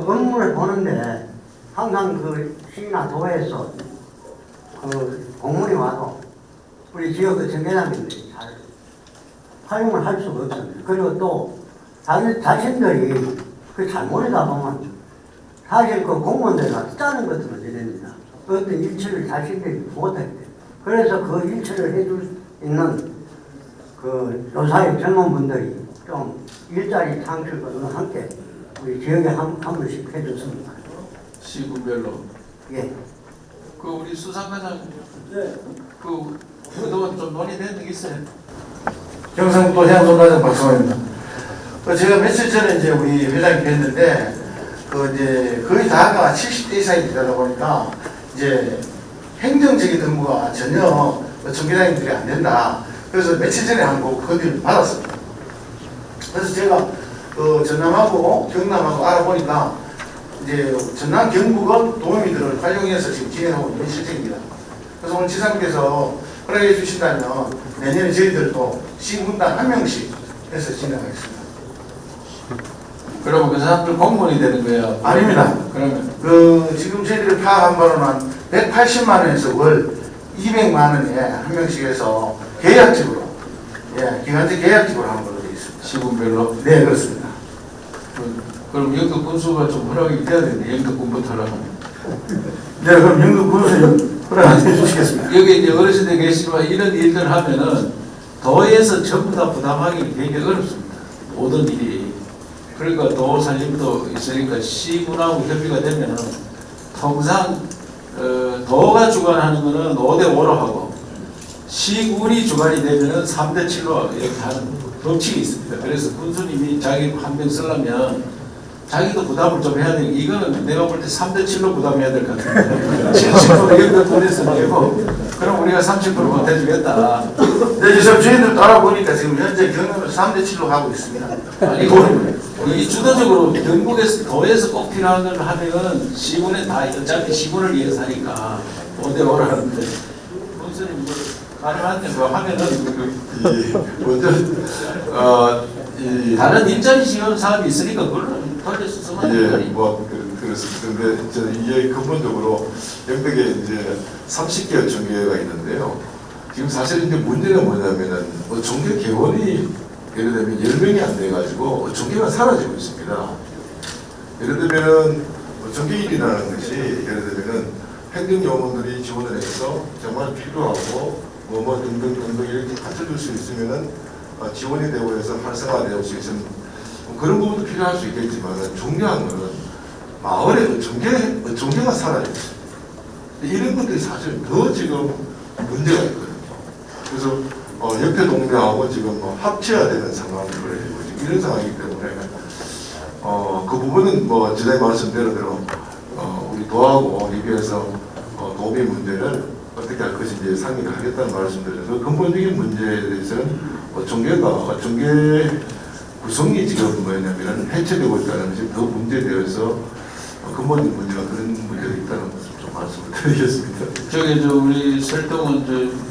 업무를 보는데 항상 그 시나 도에서 그 공문이 와도 우리 지역 그 정계장님들이 잘 활용을 할 수가 없습니다. 그리고 또 자신들이 그 잘못이다 보면 사실 그 공무원들과 짜는 것도 문제됩니다. 어떤 일처를 자신들이 못할 때. 그래서 그 일처를 해줄 수 있는 그 노사의 젊은 분들이 좀 일자리 창출과 함께 우리 지역에 한 번씩 해줬습니다. 시군별로. 예. 그 우리 수상과장 그 그동안 좀 논의된 게 있어요. 경상도 해양노동단 박성호입니다. 제가 며칠 전에 이제 우리 회장님 뵀는데 그 이제 거의 다가 70대 이상이 되다 보니까 이제 행정적인 업무가 전혀 정계장님들이 안 된다. 그래서 며칠 전에 한번 건의를 받았습니다. 그래서 제가 전남하고 경남하고 알아보니까 이제 전남 경북은 도우미들을 활용해서 지금 진행하고 있는 실정입니다. 그래서 오늘 지사님께서 허락해 주신다면 내년에 저희들도 시군단 1명씩 해서 진행하겠습니다. 그러면 그 사람들 공무원이 되는 거예요? 아닙니다. 그러면 지금 저희들이 파악한 바로는 180만 원에서 월 200만 원에 한 명씩 해서 계약직으로, 기간제 계약직으로 하는 걸로 되어 있습니다. 시군별로? 네, 그렇습니다. 그럼 연극 군수가 좀 허락이 돼야 되는데 연극 군부터 하려면. 네, 그럼 연극 군수 허락 해 주시겠습니다. 여기 이제 어르신들 계시지만 이런 일들 하면은 도에서 전부 다 부담하기 굉장히 어렵습니다. 모든 일이. 그러니까 도 살림도 있으니까 시군하고 협의가 되면은 통상 도가 주관하는 거는 5대5로 하고 시군이 주관이 되면은 3대7로 이렇게 하는 법칙이 있습니다. 그래서 군수님이 자기 한 명 쓰려면 자기도 부담을 좀 해야 되니까 이거는 내가 볼 때 3대7로 부담해야 될 것 같은데 70% 연결 보내서 되고 그럼 우리가 30% 못해주겠다. 네, 지금 저희들 따라보니까 지금 현재 경남을 3대7로 하고 있습니다. 아니 이 주도적으로 전국에서 도에서 꼭 필요한 걸 하면은 시군에 다 어차피 시군을 위해서 하니까 5대5로 하는데 군수님 뭐 가능한데 뭐 하면은 먼저 다른 일자리 지원 사업이 있으니까 그걸 돌려서 쓰면 되는 뭐 그렇습니다. 근데 저는 이게 근본적으로 영덕에 이제 30개의 종교가 있는데요. 지금 사실 이제 문제가 뭐냐면은 종교 개원이 예를 들면 10명이 안 돼가지고 종교가 사라지고 있습니다. 예를 들면은 종교일이라는 것이 예를 들면은 행정요원들이 지원을 해서 정말 필요하고 뭐 등등 이렇게 갖춰줄 수 있으면은 지원이 되고 해서 활성화될 수 있으면 그런 부분도 필요할 수 있겠지만 중요한 것은 마을에 종교가 사라지고 있습니다. 이런 것들이 사실 더 지금 문제가 있거든요. 그래서 옆에 동네하고 지금 합쳐야 되는 상황을 벌어지고 이런 상황이기 때문에 그 부분은 뭐 지난해 말씀대로 우리 도하고 리뷰에서 도비 문제를 어떻게 할 것인지 상의를 하겠다는 말씀드려서 근본적인 문제에 대해서는 종교 구성이 지금 뭐냐면 해체되고 있다는 것이 더 문제되어서 근본적인 문제가 그런 문제가 있다는 것을 좀 말씀을 드리겠습니다. 저기 우리 설동은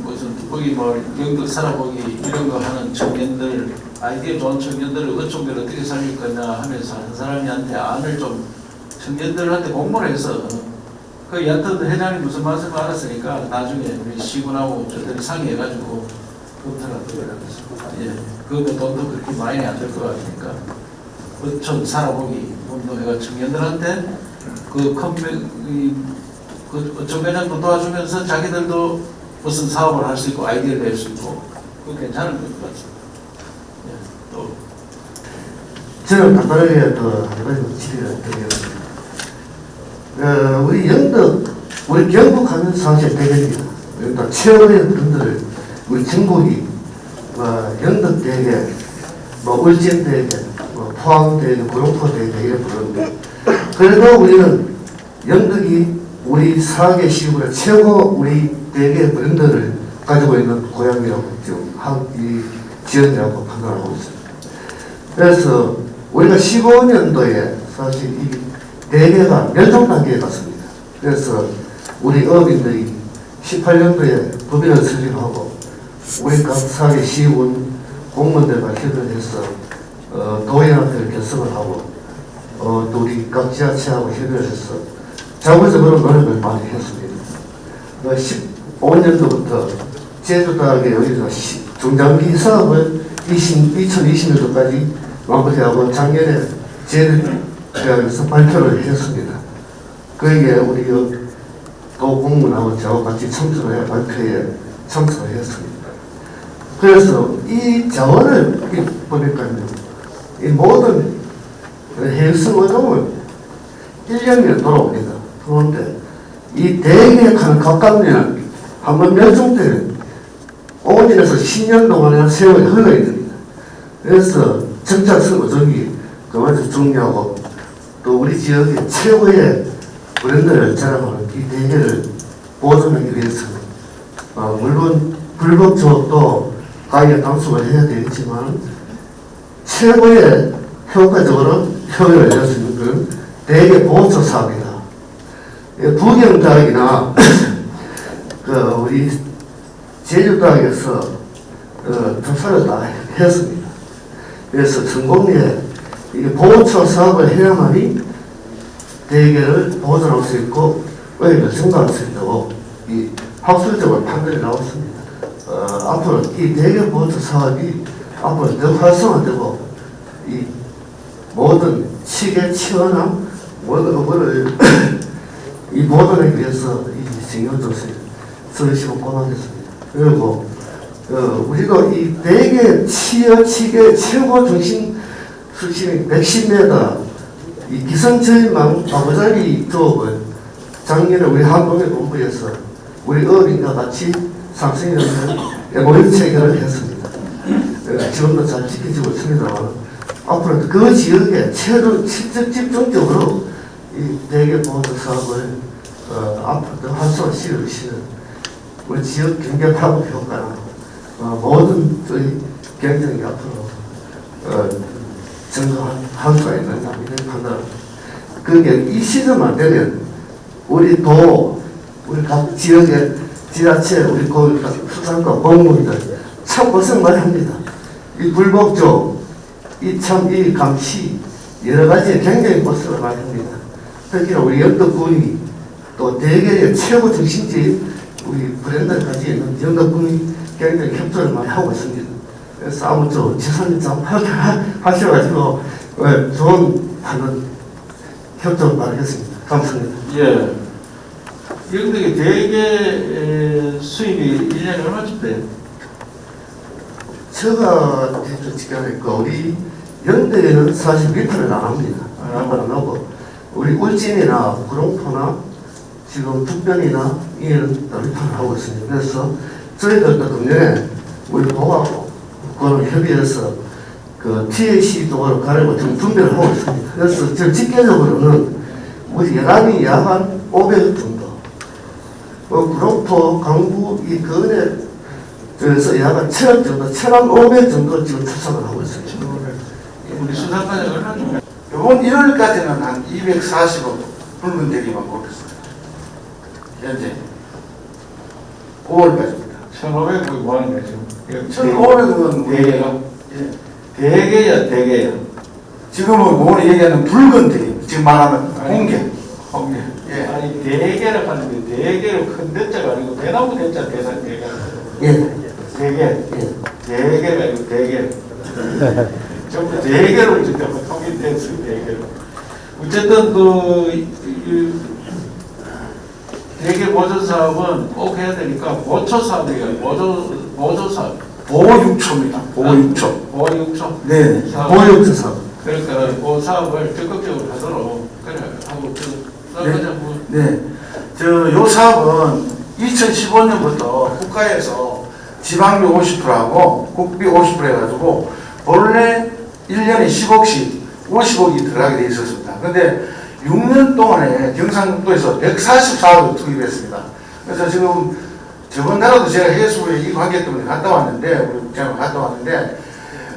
무슨 거기 뭐 연극 살아보기 이런 거 하는 청년들 아이디어 좋은 청년들을 어촌들 어떻게 살릴 거냐 하면서 한 사람한테 안을 좀 청년들한테 공모를 해서 그 얀터드 회장이 무슨 말씀을 알았으니까 나중에 우리 시군하고 저들이 상의해가지고 검토를 하도록 하겠습니다. 그것도 돈도 그렇게 많이 안 될 것 같으니까 어촌 살아보기 운동회가 청년들한테 그 어촌 회장도 도와주면서 자기들도 무슨 사업을 할 수 있고 아이디어를 낼 수 있고 그거 괜찮은 것 같습니다. 또 저는 간단하게 한 가지 질의를 드리겠습니다. 우리 영덕, 우리 경북하는 사실 대결입니다. 영덕 최고의 분들을 우리 전국이 영덕 대회, 울진 대회, 포항 대회, 구룡포 대회 이렇게 부르는데 그래도 우리는 영덕이 우리 4개 시구를 최고 우리 대개 브랜드를 가지고 있는 고향이라고 지금 이 지역이라고 판단하고 있습니다. 그래서 우리가 15년도에 사실 이 대개가 멸종 단계에 갔습니다. 그래서 우리 어민들이 18년도에 법인을 설립하고 우리 각 사회 시군 공무원들과 협의를 해서 도의연합회를 결성을 하고 또 우리 각 지자체하고 협의를 해서 자구적으로 노력을 많이 했습니다. 15년도부터 제주도학에 여기서 중장기 사업을 2020년도까지 마무리하고 작년에 제주대학에서 발표를 했습니다. 거기에 우리 또 공무원하고 저하고 같이 참석을 해 발표에 참석을 했습니다. 그래서 이 자원을 보니까요, 이 모든 해수 어종은 1년에 돌아옵니다. 그런데 이 대개하는 갑각류는 한번 멸종되면 5년에서 10년 동안의 세월이 흘러야 됩니다. 그래서 정착성 어종이 그만큼 중요하고 또 우리 지역의 최고의 브랜드를 자랑하는 이 대개를 보존하기 위해서는 물론 불법 조업도 가위에 단속을 해야 되겠지만 최고의 효과적으로 효율을 낼 수 있는 건 대개 보호처 사업이다. 부경다학이나 우리 제주도학에서 조사를 다 했습니다. 그래서 성공리에 이게 보호처 사업을 해야만이 대개를 보존할 수 있고 의미를 증가할 수 있다고 이 학술적으로 판단이 나왔습니다. 앞으로 이 대개 보호처 사업이 앞으로 더 활성화되고 이 모든 치계 치어나 모든 업을 이 보존하기 위해서 이 신경조사를 서울시가 권하겠습니다. 그리고 우리도 이 대개 치어 치계 최고 중심 수심이 110m 이 기성저임망 아부자리 조업을 작년에 우리 한국의 본부에서 우리 어린과 같이 상승하는 모임 체결을 했습니다. 지금도 잘 지켜지고 있습니다만 앞으로 그 지역에 최대 집중적으로 이 대개 보호도 사업을 앞으로 더 활성화시키는 우리 지역 경제 파급 효과는 모든 저희 경쟁이 앞으로 증가할 수가 있는 이런 판단입니다. 그게 이 시점만 되면 우리 각 지역의 지자체, 우리 수산과 공무원들 참 고생 많이 합니다. 이 불법조, 이 감시 여러 가지 굉장히 고생을 많이 합니다. 특히나 우리 영덕군이 또 대개의 최고 중심지 우리 브랜드를 가지고 있는 영덕군이 굉장히 협조를 많이 하고 있습니다. 그래서 아무쪼록 지선이 좀 하셔가지고 좋은 하는 협조를 바라겠습니다. 감사합니다. 예. 영덕의 대개 수입이 1년에 얼마쯤 돼요? 제가 대충 지켜보니까 우리 영덕에는 사실 리터를 안 합니다. 안 하고 우리 울진이나 구룡포나 지금 북변이나 이런 리터를 하고 있습니다. 그래서 저희들도 금년에 우리 동학과랑 협의해서 그 TAC 도구를 가려고 지금 준비를 하고 있습니다. 그래서 지금 직계적으로는 우리 연합이 야간 500억 정도, 구룡포, 강북, 이 근에 그래서 야간 1000억 정도, 1500 정도 지금 추산을 하고 있습니다. 우리 수산까지 얼마 좀 이번 1월까지는 한 240억 붉은 대기만 꼽혔습니다. 현재 5월까지입니다. 1,500이 뭐 하는 거야 지금? 1,500은 대개가? 예. 대개야. 지금은 오늘 얘기하는 붉은 대기. 지금 말하면 홍게. 예. 아니 대개를 하는데 대개로 큰 대자가 아니고 대나무 대자 대상 대개. 예. 대개. 대개가 아니고 대개. 전부 대개로 지금 통일됐어요. 대개로. 어쨌든 대개 보존 사업은 꼭 해야 되니까 보초 사업이에요. 보조 사업. 보육초입니다. 보육초. 보육초. 네. 보육초 사업. 그러니까 그 사업을 적극적으로 하도록 그래 하고 네. 요 사업은 2015년부터 국가에서 지방비 50%하고 국비 50% 해가지고 본래 1년에 10억씩 50억이 들어가게 돼 있었습니다. 그런데 6년 동안에 경상북도에서 144억을 투입했습니다. 그래서 지금 저번 달에도 제가 해수부에 이 관계 때문에 갔다 왔는데, 우리 국장님 갔다 왔는데,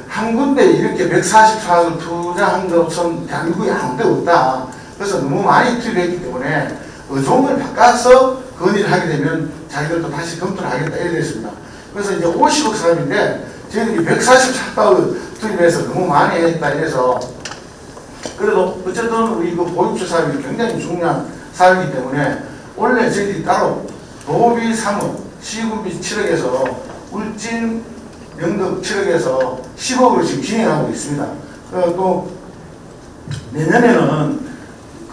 한 군데 이렇게 144억을 투자한 것은 대한민국에 아무도 없다. 그래서 너무 많이 투입했기 때문에 의존을 바꿔서 건의를 하게 되면 자기들도 다시 검토를 하겠다 이래 됐습니다. 그래서 이제 50억 사업인데 저희들이 144억을 투입해서 너무 많이 했다 이래서, 그래도 어쨌든 우리 그 보육소 사업이 굉장히 중요한 사업이기 때문에 원래 저희들이 따로 도비 3억, 시군비 7억에서 울진 영덕 7억에서 10억으로 지금 진행하고 있습니다. 그리고 또 내년에는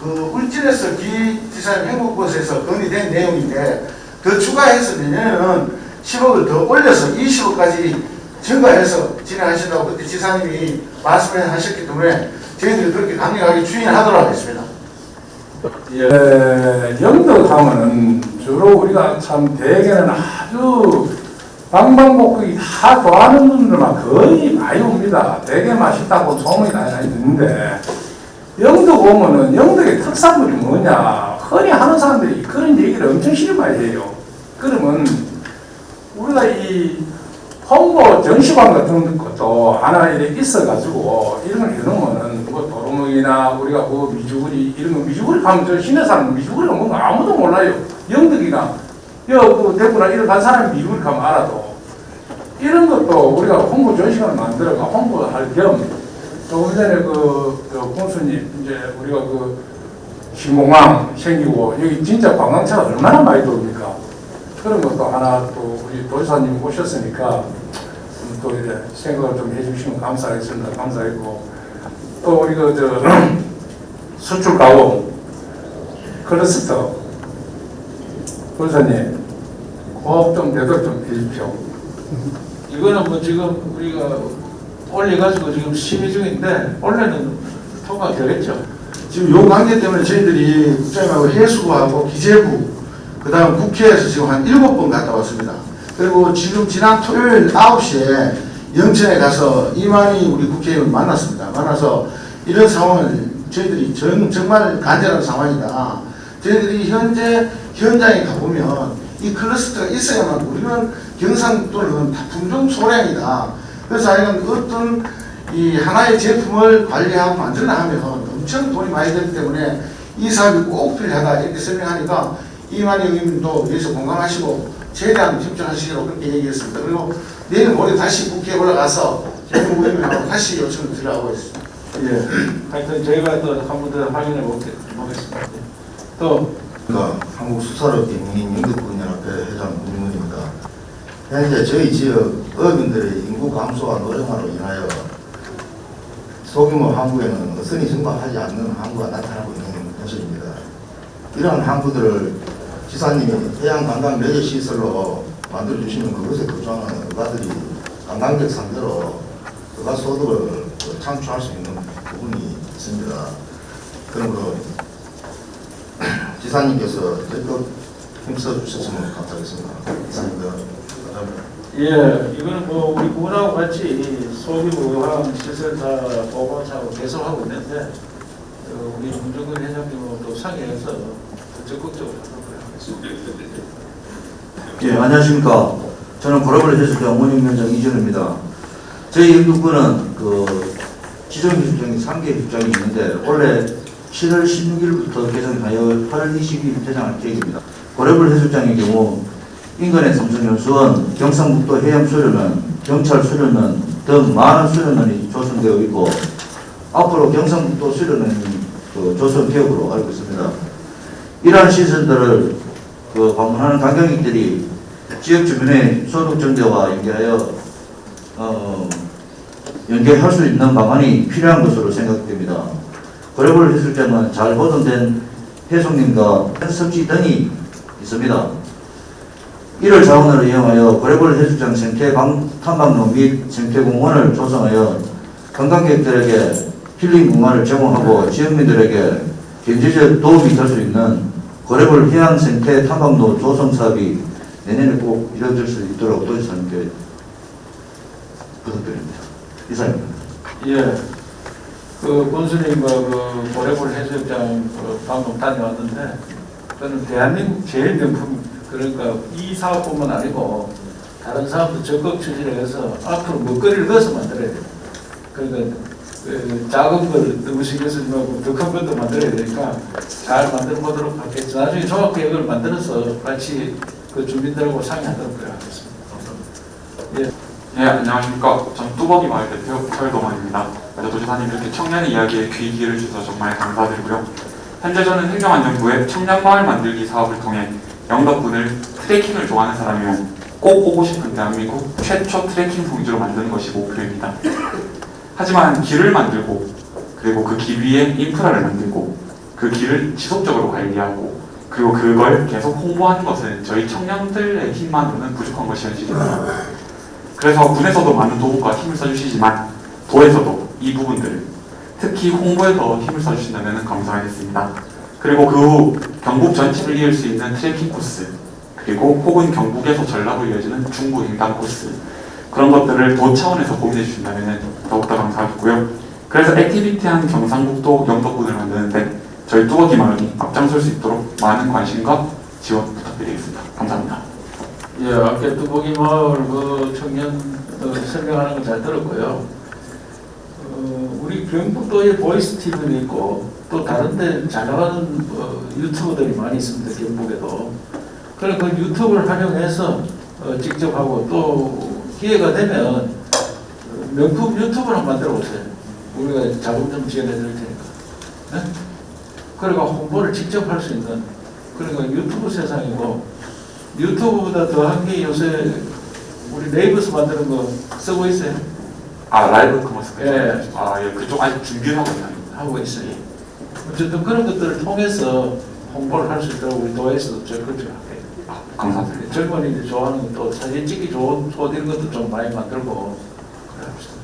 그 울진에서 기지사님 행복버스에서 건의된 내용인데 더 추가해서 내년에는 10억을 더 올려서 20억까지 증가해서 진행하신다고 그때 지사님이 말씀하셨기 때문에 저희들이 그렇게 강력하게 추진하도록 하겠습니다. 영덕 하면은 주로 우리가 참 대개는 아주 방방곡곡이 다 좋아하는 분들만 거의 많이 옵니다. 되게 맛있다고 소문이 많이 듣는데, 영덕 오면은 영덕의 특산물이 뭐냐, 흔히 하는 사람들이 그런 얘기를 엄청 싫어 많이 해요. 그러면 우리가 이 홍보 전시관 같은 것도 하나 이렇게 있어가지고 이런 걸 해놓으면은 뭐 도루묵이나 우리가 뭐 미주구리 이런 거, 미주구리 가면 저 시내 사람은 미주구리가 뭔가 아무도 몰라요. 영덕이나 그 대구나 이런 간 사람이 미주구리 가면 알아도, 이런 것도 우리가 홍보 전시관을 만들어가 홍보할 겸, 조금 전에 그 공수님 이제 우리가 그 신공항 생기고 여기 진짜 관광차가 얼마나 많이 들어옵니까? 그런 것도 하나 또 우리 도지사님 오셨으니까 또 이제 생각을 좀 해주시면 감사하겠습니다. 감사했고, 또 우리 그 수출 가공 클러스터 도지사님 꼭 좀 대답 좀 해주십시오. 이거는 뭐 지금 우리가 올려가지고 지금 심의 중인데 원래는 통과되겠죠. 지금 요 관계 때문에 저희들이 국장님하고 해수부하고 기재부, 그 다음 국회에서 지금 한 7번 갔다 왔습니다. 그리고 지금 지난 토요일 9시에 영천에 가서 이만희 우리 국회의원 만났습니다. 만나서 이런 상황을 저희들이 정말 간절한 상황이다. 저희들이 현재 현장에 가보면 이 클러스터가 있어야만 우리는 경상도는 다 품종 소량이다. 그래서 아이는 어떤 이 하나의 제품을 관리하고 만들나 하면 엄청 돈이 많이 들기 때문에 이 사업이 꼭 필요하다 이렇게 설명하니까 이만희 의원님도 여기서 공감하시고 최대한 협조하시기로 그렇게 얘기했습니다. 그리고 내일 모레 다시 국회에 올라가서 정부 의원님하고 다시 요청을 드리려고 했습니다. 예. 하여튼 저희가 또 한 번 더 확인해 보겠습니다. 또 한국수산업인민연극군연합회 회장 문문입니다. 현재 저희 지역 어민들의 인구 감소와 노령화로 인하여 소규모 항구에는 어선이 증발하지 않는 항구가 나타나고 있는 현실입니다. 이러한 항구들을 지사님이 해양관광 매개시설로 만들어주시면 그것에 거주하는 의가들이 관광객 상대로 의가 소득을 창출할 수 있는 부분이 있습니다. 그러므로 지사님께서 적극 힘써 주셨으면 감사하겠습니다. 이상입니다. 감사합니다. 예, 이거는 뭐 우리 부분하고 같이 소규모 의학 시설사 보건사하고 계속하고 있는데 우리 문정근 회장님하고 상의해서 더 적극적으로 하도록 하겠습니다. 예, 안녕하십니까. 저는 고려벌 해수장 원육면장 이준호입니다. 저희 영등권은 그 지정휴장이 3개 휴장이 있는데 올해 7월 16일부터 개정하여 8월 20일 개장할 계획입니다. 고려벌 해수장의 경우 인근의 삼성연수원, 경상북도 해양수련원, 경찰수련원 등 많은 수련원이 조성되어 있고 앞으로 경상북도 수련원이 조성 계획으로 알고 있습니다. 이러한 시설들을 방문하는 관광객들이 지역 주민의 소득 증대와 연계하여 연계할 수 있는 방안이 필요한 것으로 생각됩니다. 고려벌 해수장은 잘 보존된 해송림과 섭지 등이 있습니다. 이를 자원으로 이용하여 고려벌 해수장 생태 탐방로 및 생태공원을 조성하여 관광객들에게 힐링 공간을 제공하고 지역민들에게 경제적 도움이 될 수 있는 고려벌 해양 생태 탐방로 조성 사업이 내년에 꼭 이루어질 수 있도록 도지사님께 부탁드립니다. 이상입니다. 예, 그 권수님과 고려벌 해수욕장 방금 다녀왔는데 저는 대한민국 제일 명품 그러니까 이 사업뿐만 아니고 다른 사업도 적극 추진해서 앞으로 먹거리를 넣어서 만들어야 돼요. 그러니까 작은 걸 너무 신경 쓰지 말고 더 큰 것도 만들어야 되니까 잘 만들어 보도록 하겠습니다. 나중에 종합계획을 만들어서 같이 그 주민들하고 상의하도록 하겠습니다. 감사합니다. 네, 안녕하십니까. 전 뚜벅이 마을 대표 서울동원입니다. 먼저 도지사님 이렇게 청년의 이야기에 귀 기울여 주셔서 정말 감사드리고요. 현재 저는 행정안전부의 청년마을 만들기 사업을 통해 영덕군을 트레킹을 좋아하는 사람이면 꼭 오고 싶은 대한민국 최초 트레킹 성지로 만드는 것이 목표입니다. 하지만 길을 만들고 그리고 그 길 위에 인프라를 만들고 그 길을 지속적으로 관리하고 그리고 그걸 계속 홍보하는 것은 저희 청년들의 힘만으로는 부족한 것이 현실입니다. 그래서 군에서도 많은 도구과 힘을 써주시지만 도에서도 이 부분들을 특히 홍보에 더 힘을 써주신다면 감사하겠습니다. 그리고 그 후 경북 전체를 이을 수 있는 트레킹 코스 그리고 혹은 경북에서 전라로 이어지는 중부 횡단 코스 그런 것들을 도 차원에서 고민해 주신다면 더욱더 감사하겠고요. 그래서 액티비티한 경상북도 영덕군을 만드는데 저희 뚜벅이 마을이 앞장설 수 있도록 많은 관심과 지원 부탁드리겠습니다. 감사합니다. 예, 아까 뚜벅이 마을 그 청년 설명하는 거 잘 들었고요. 우리 경북도에 보이스 TV도 있고 또 다른 데 잘 나가는 유튜버들이 많이 있습니다. 경북에도. 그래서 그 유튜브를 활용해서 직접 하고 또 기회가 되면 명품 유튜브를 한번 만들어 보세요. 우리가 자금 좀 지원해 드릴 테니까. 네? 그러니까 홍보를 직접 할 수 있는 그러니까 유튜브 세상이고 유튜브보다 더한 게 요새 우리 네이버에서 만드는 거 쓰고 있어요. 아 라이브 커머스. 예. 예, 그쪽 아직 준비를 하고 있나요? 하고 있어요. 어쨌든 그런 것들을 통해서 홍보를 할 수 있도록 우리 도에서도 적극적으로 할게요. 감사드립니다. 젊은이들 좋아하는 것도 사진 찍기 좋은 옷 이런 것도 좀 많이 만들고 그래 합시다.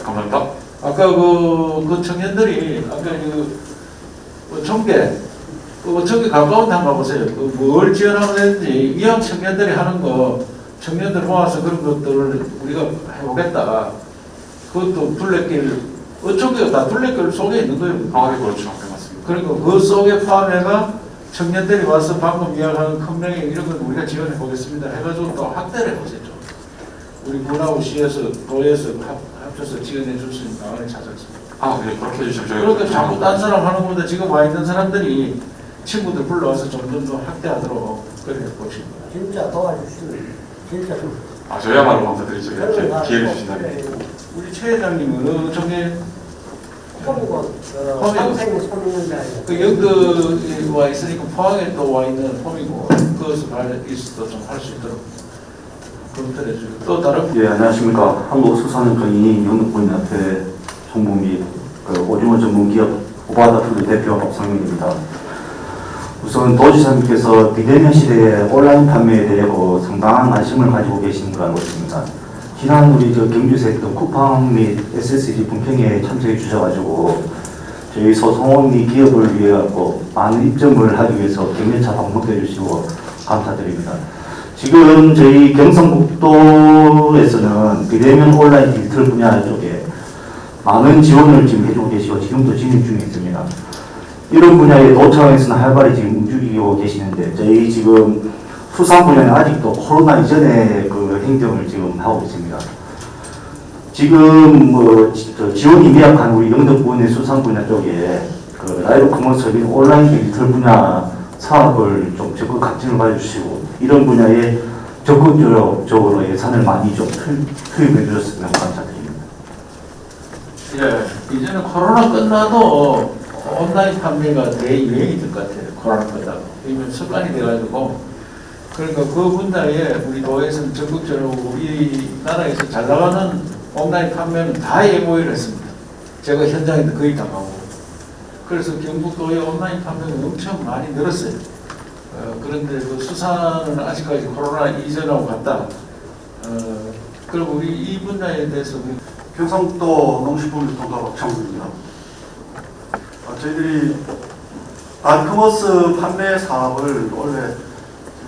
감사합니다. 아까 그 청년들이 아까 그 청계 청계 가까운 데 한번 가보세요. 그 뭘 지원하면 되는지 이왕 청년들이 하는 거 청년들 모아서 그런 것들을 우리가 해보겠다. 그것도 둘레길 어쩌게요 다 둘레길 속에 있는 거예요. 아, 네, 그렇죠. 네, 맞습니다. 그리고 그 속에 포함해가 청년들이 와서 방금 이야기하는 컴맹이 이런 건 우리가 지원해 보겠습니다. 해가지고 또 확대를 해보세요. 우리 문하고 시에서 도에서 합쳐서 지원해 줄 수 있는 방안을 찾았습니다. 아, 네, 그렇게 해주시면 저희가 그러니까 자꾸 딴 사람 하는 것보다 지금 와 있는 사람들이 친구들 불러와서 점점 더 확대하도록 그렇게 보십니다. 진짜 도와주시면 진짜 아, 저희야말로 감사드리죠. 이렇게 기회를 주신다면. 우리 최 회장님은 저게 폼이고 상생이 손 있는데 그 여기 와 있으니까 포항에 또 와 있는 폼이고 그것을 발휘도 좀 할 수 있도록 검토해 주고 또 다른 예, 안녕하십니까. 한국수산업정의 영덕군협회 총무 및 오징어 전문기업 오바다푸드 대표 박상민입니다. 우선 도지사님께서 비대면 시대에 온라인 판매에 대해 상당한 관심을 가지고 계신 걸 알고 있습니다. 지난 우리 경주세 쿠팡 및 SSG 분평에 참석해 주셔가지고 저희 소상공인 및 기업을 위해 많은 입점을 하기 위해서 격려차 방문해 주시고 감사드립니다. 지금 저희 경상북도에서는 비대면 온라인 디지털 분야 쪽에 많은 지원을 지금 해주고 계시고 지금도 진행 중에 있습니다. 이런 분야에 도청에서는 활발히 지금 움직이고 계시는데 저희 지금 수산 분야는 아직도 코로나 이전의 그 행정을 지금 하고 있습니다. 지금 지원이 미약한 우리 영덕군의 수산 분야 쪽에 그 라이브 커머스 및 온라인 디지털 분야 사업을 좀 적극 각진을 가져주시고 이런 분야에 적극적으로 예산을 많이 좀 투입해 주셨으면 감사드립니다. 예, 이제는 코로나 끝나도 온라인 판매가 대유행이 될 것 같아요. 코로나 끝나고 이건 습관이 돼가지고 그러니까 그 분야에 우리 도에서는 적극적으로 우리 나라에서 잘 나가는 온라인 판매는 다 예고를 했습니다. 제가 현장에도 거의 다 가고 그래서 경북도의 온라인 판매가 엄청 많이 늘었어요. 그런데 그 수산은 아직까지 코로나 이전하고 같다. 그리고 우리 이 분야에 대해서 경상북도 농식품유통가 박창수입니다. 저희들이 단커머스 판매 사업을 원래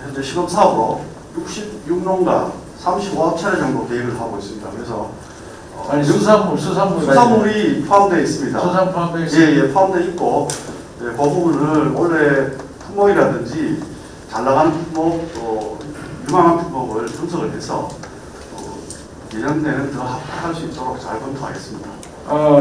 현재 시범사업으로 66농가 35억 차례 정도 계획을 하고 있습니다. 그래서 아니 수산물이 포함되어 있습니다. 수산 포함되어 있습니다. 예, 포함되어 있고 그 부분을 원래 품목이라든지 잘 나가는 품목 또 유망한 방법을 분석을 해서 예정되는 더 합할 수 있도록 잘 검토하겠습니다.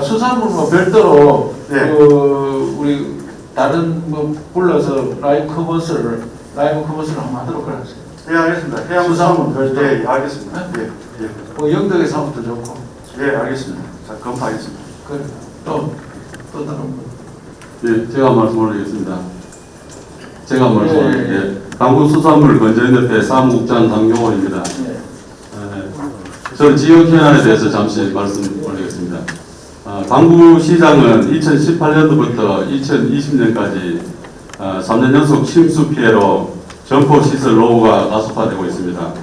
수산물과 별도로 네. 우리 다른 뭐 불러서 라이브 커머스를 한번 하도록 하겠습니다. 네, 알겠습니다. 해양 수산물 별도. 네, 알겠습니다. 예, 예. 뭐 영덕에서 하면 더 좋고. 네, 알겠습니다. 자, 검토하겠습니다. 그래. 또 다른 분. 예, 제가 말씀드리겠습니다. 제가 말씀드릴게요. 예. 강북수산물건조협회 사무국장 강용원입니다. 예. 저는 지역 현안에 대해서 잠시 말씀 올리겠습니다. 강북시장은 2018년도부터 2020년까지 3년 연속 침수 피해로 점포 시설 노후가 가속화되고 있습니다.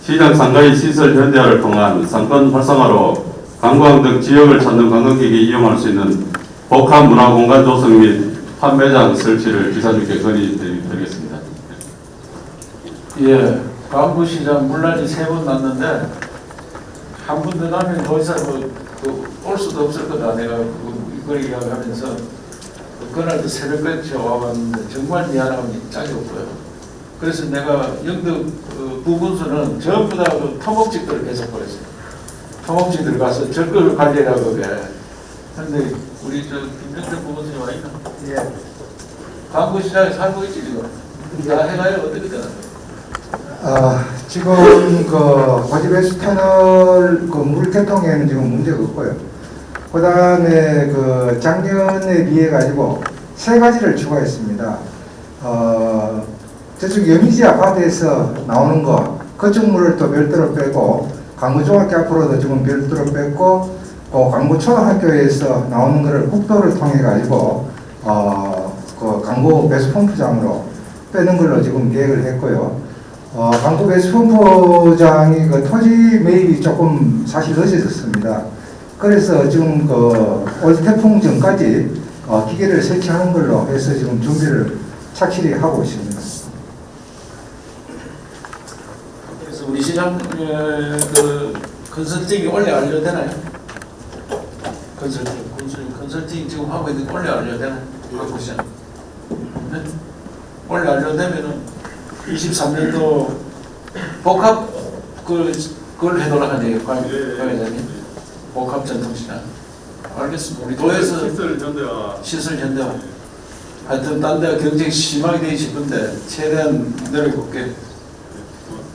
시장 상가의 시설 현대화를 통한 상권 활성화로 관광 등 지역을 찾는 관광객이 이용할 수 있는 복합 문화 공간 조성 및 판매장 설치를 기사님께 건의드리겠습니다. 예. 강북시장 문란이 3번 났는데 한 번 더 나면 더 이상 올 수도 없을 거다. 내가 이걸 이야기하면서 그날도 새벽까지 와봤는데 정말 미안하고 짝이 없고요. 그래서 내가 영덕 부군수는 전부 다 토목지들을 계속 버렸어요. 토목지들 가서 절걸 관리라고 그래. 근데 우리 김정태 부군수님 와 있나? 예. 강북시장에 살고 있지 지금. 다 해가요 어떻게 되나? 지금 고지배수 터널 물 개통에는 지금 문제가 없고요. 그 다음에 작년에 비해 가지고 3가지를 추가했습니다. 저쪽 여미지 아파트에서 나오는 거 그쪽 물을 또 별도로 빼고 강구중학교 앞으로도 지금 별도로 뺐고 강구초등학교에서 나오는 거를 국도를 통해 가지고 강구 배수펌프장으로 빼는 걸로 지금 계획을 했고요. 강구 배수펌프장이 토지 매입이 조금 사실 늦어졌습니다. 그래서 지금 올 태풍 전까지 기계를 설치하는 걸로 해서 지금 준비를 착실히 하고 있습니다. 그래서 우리 시장 컨설팅이 원래 완료되나요? 컨설팅 지금 하고 있는 게 원래 완료되나요? 강구 시장. 네? 원래 완료되면은 23년도 복합 그걸 해놓으라 하네요, 관 회장님. 복합 전통시장. 알겠습니다. 우리 도에서 시설 현대화. 하여튼 딴 데가 경쟁 심하게 되어 싶은데 최대한 노력해볼게.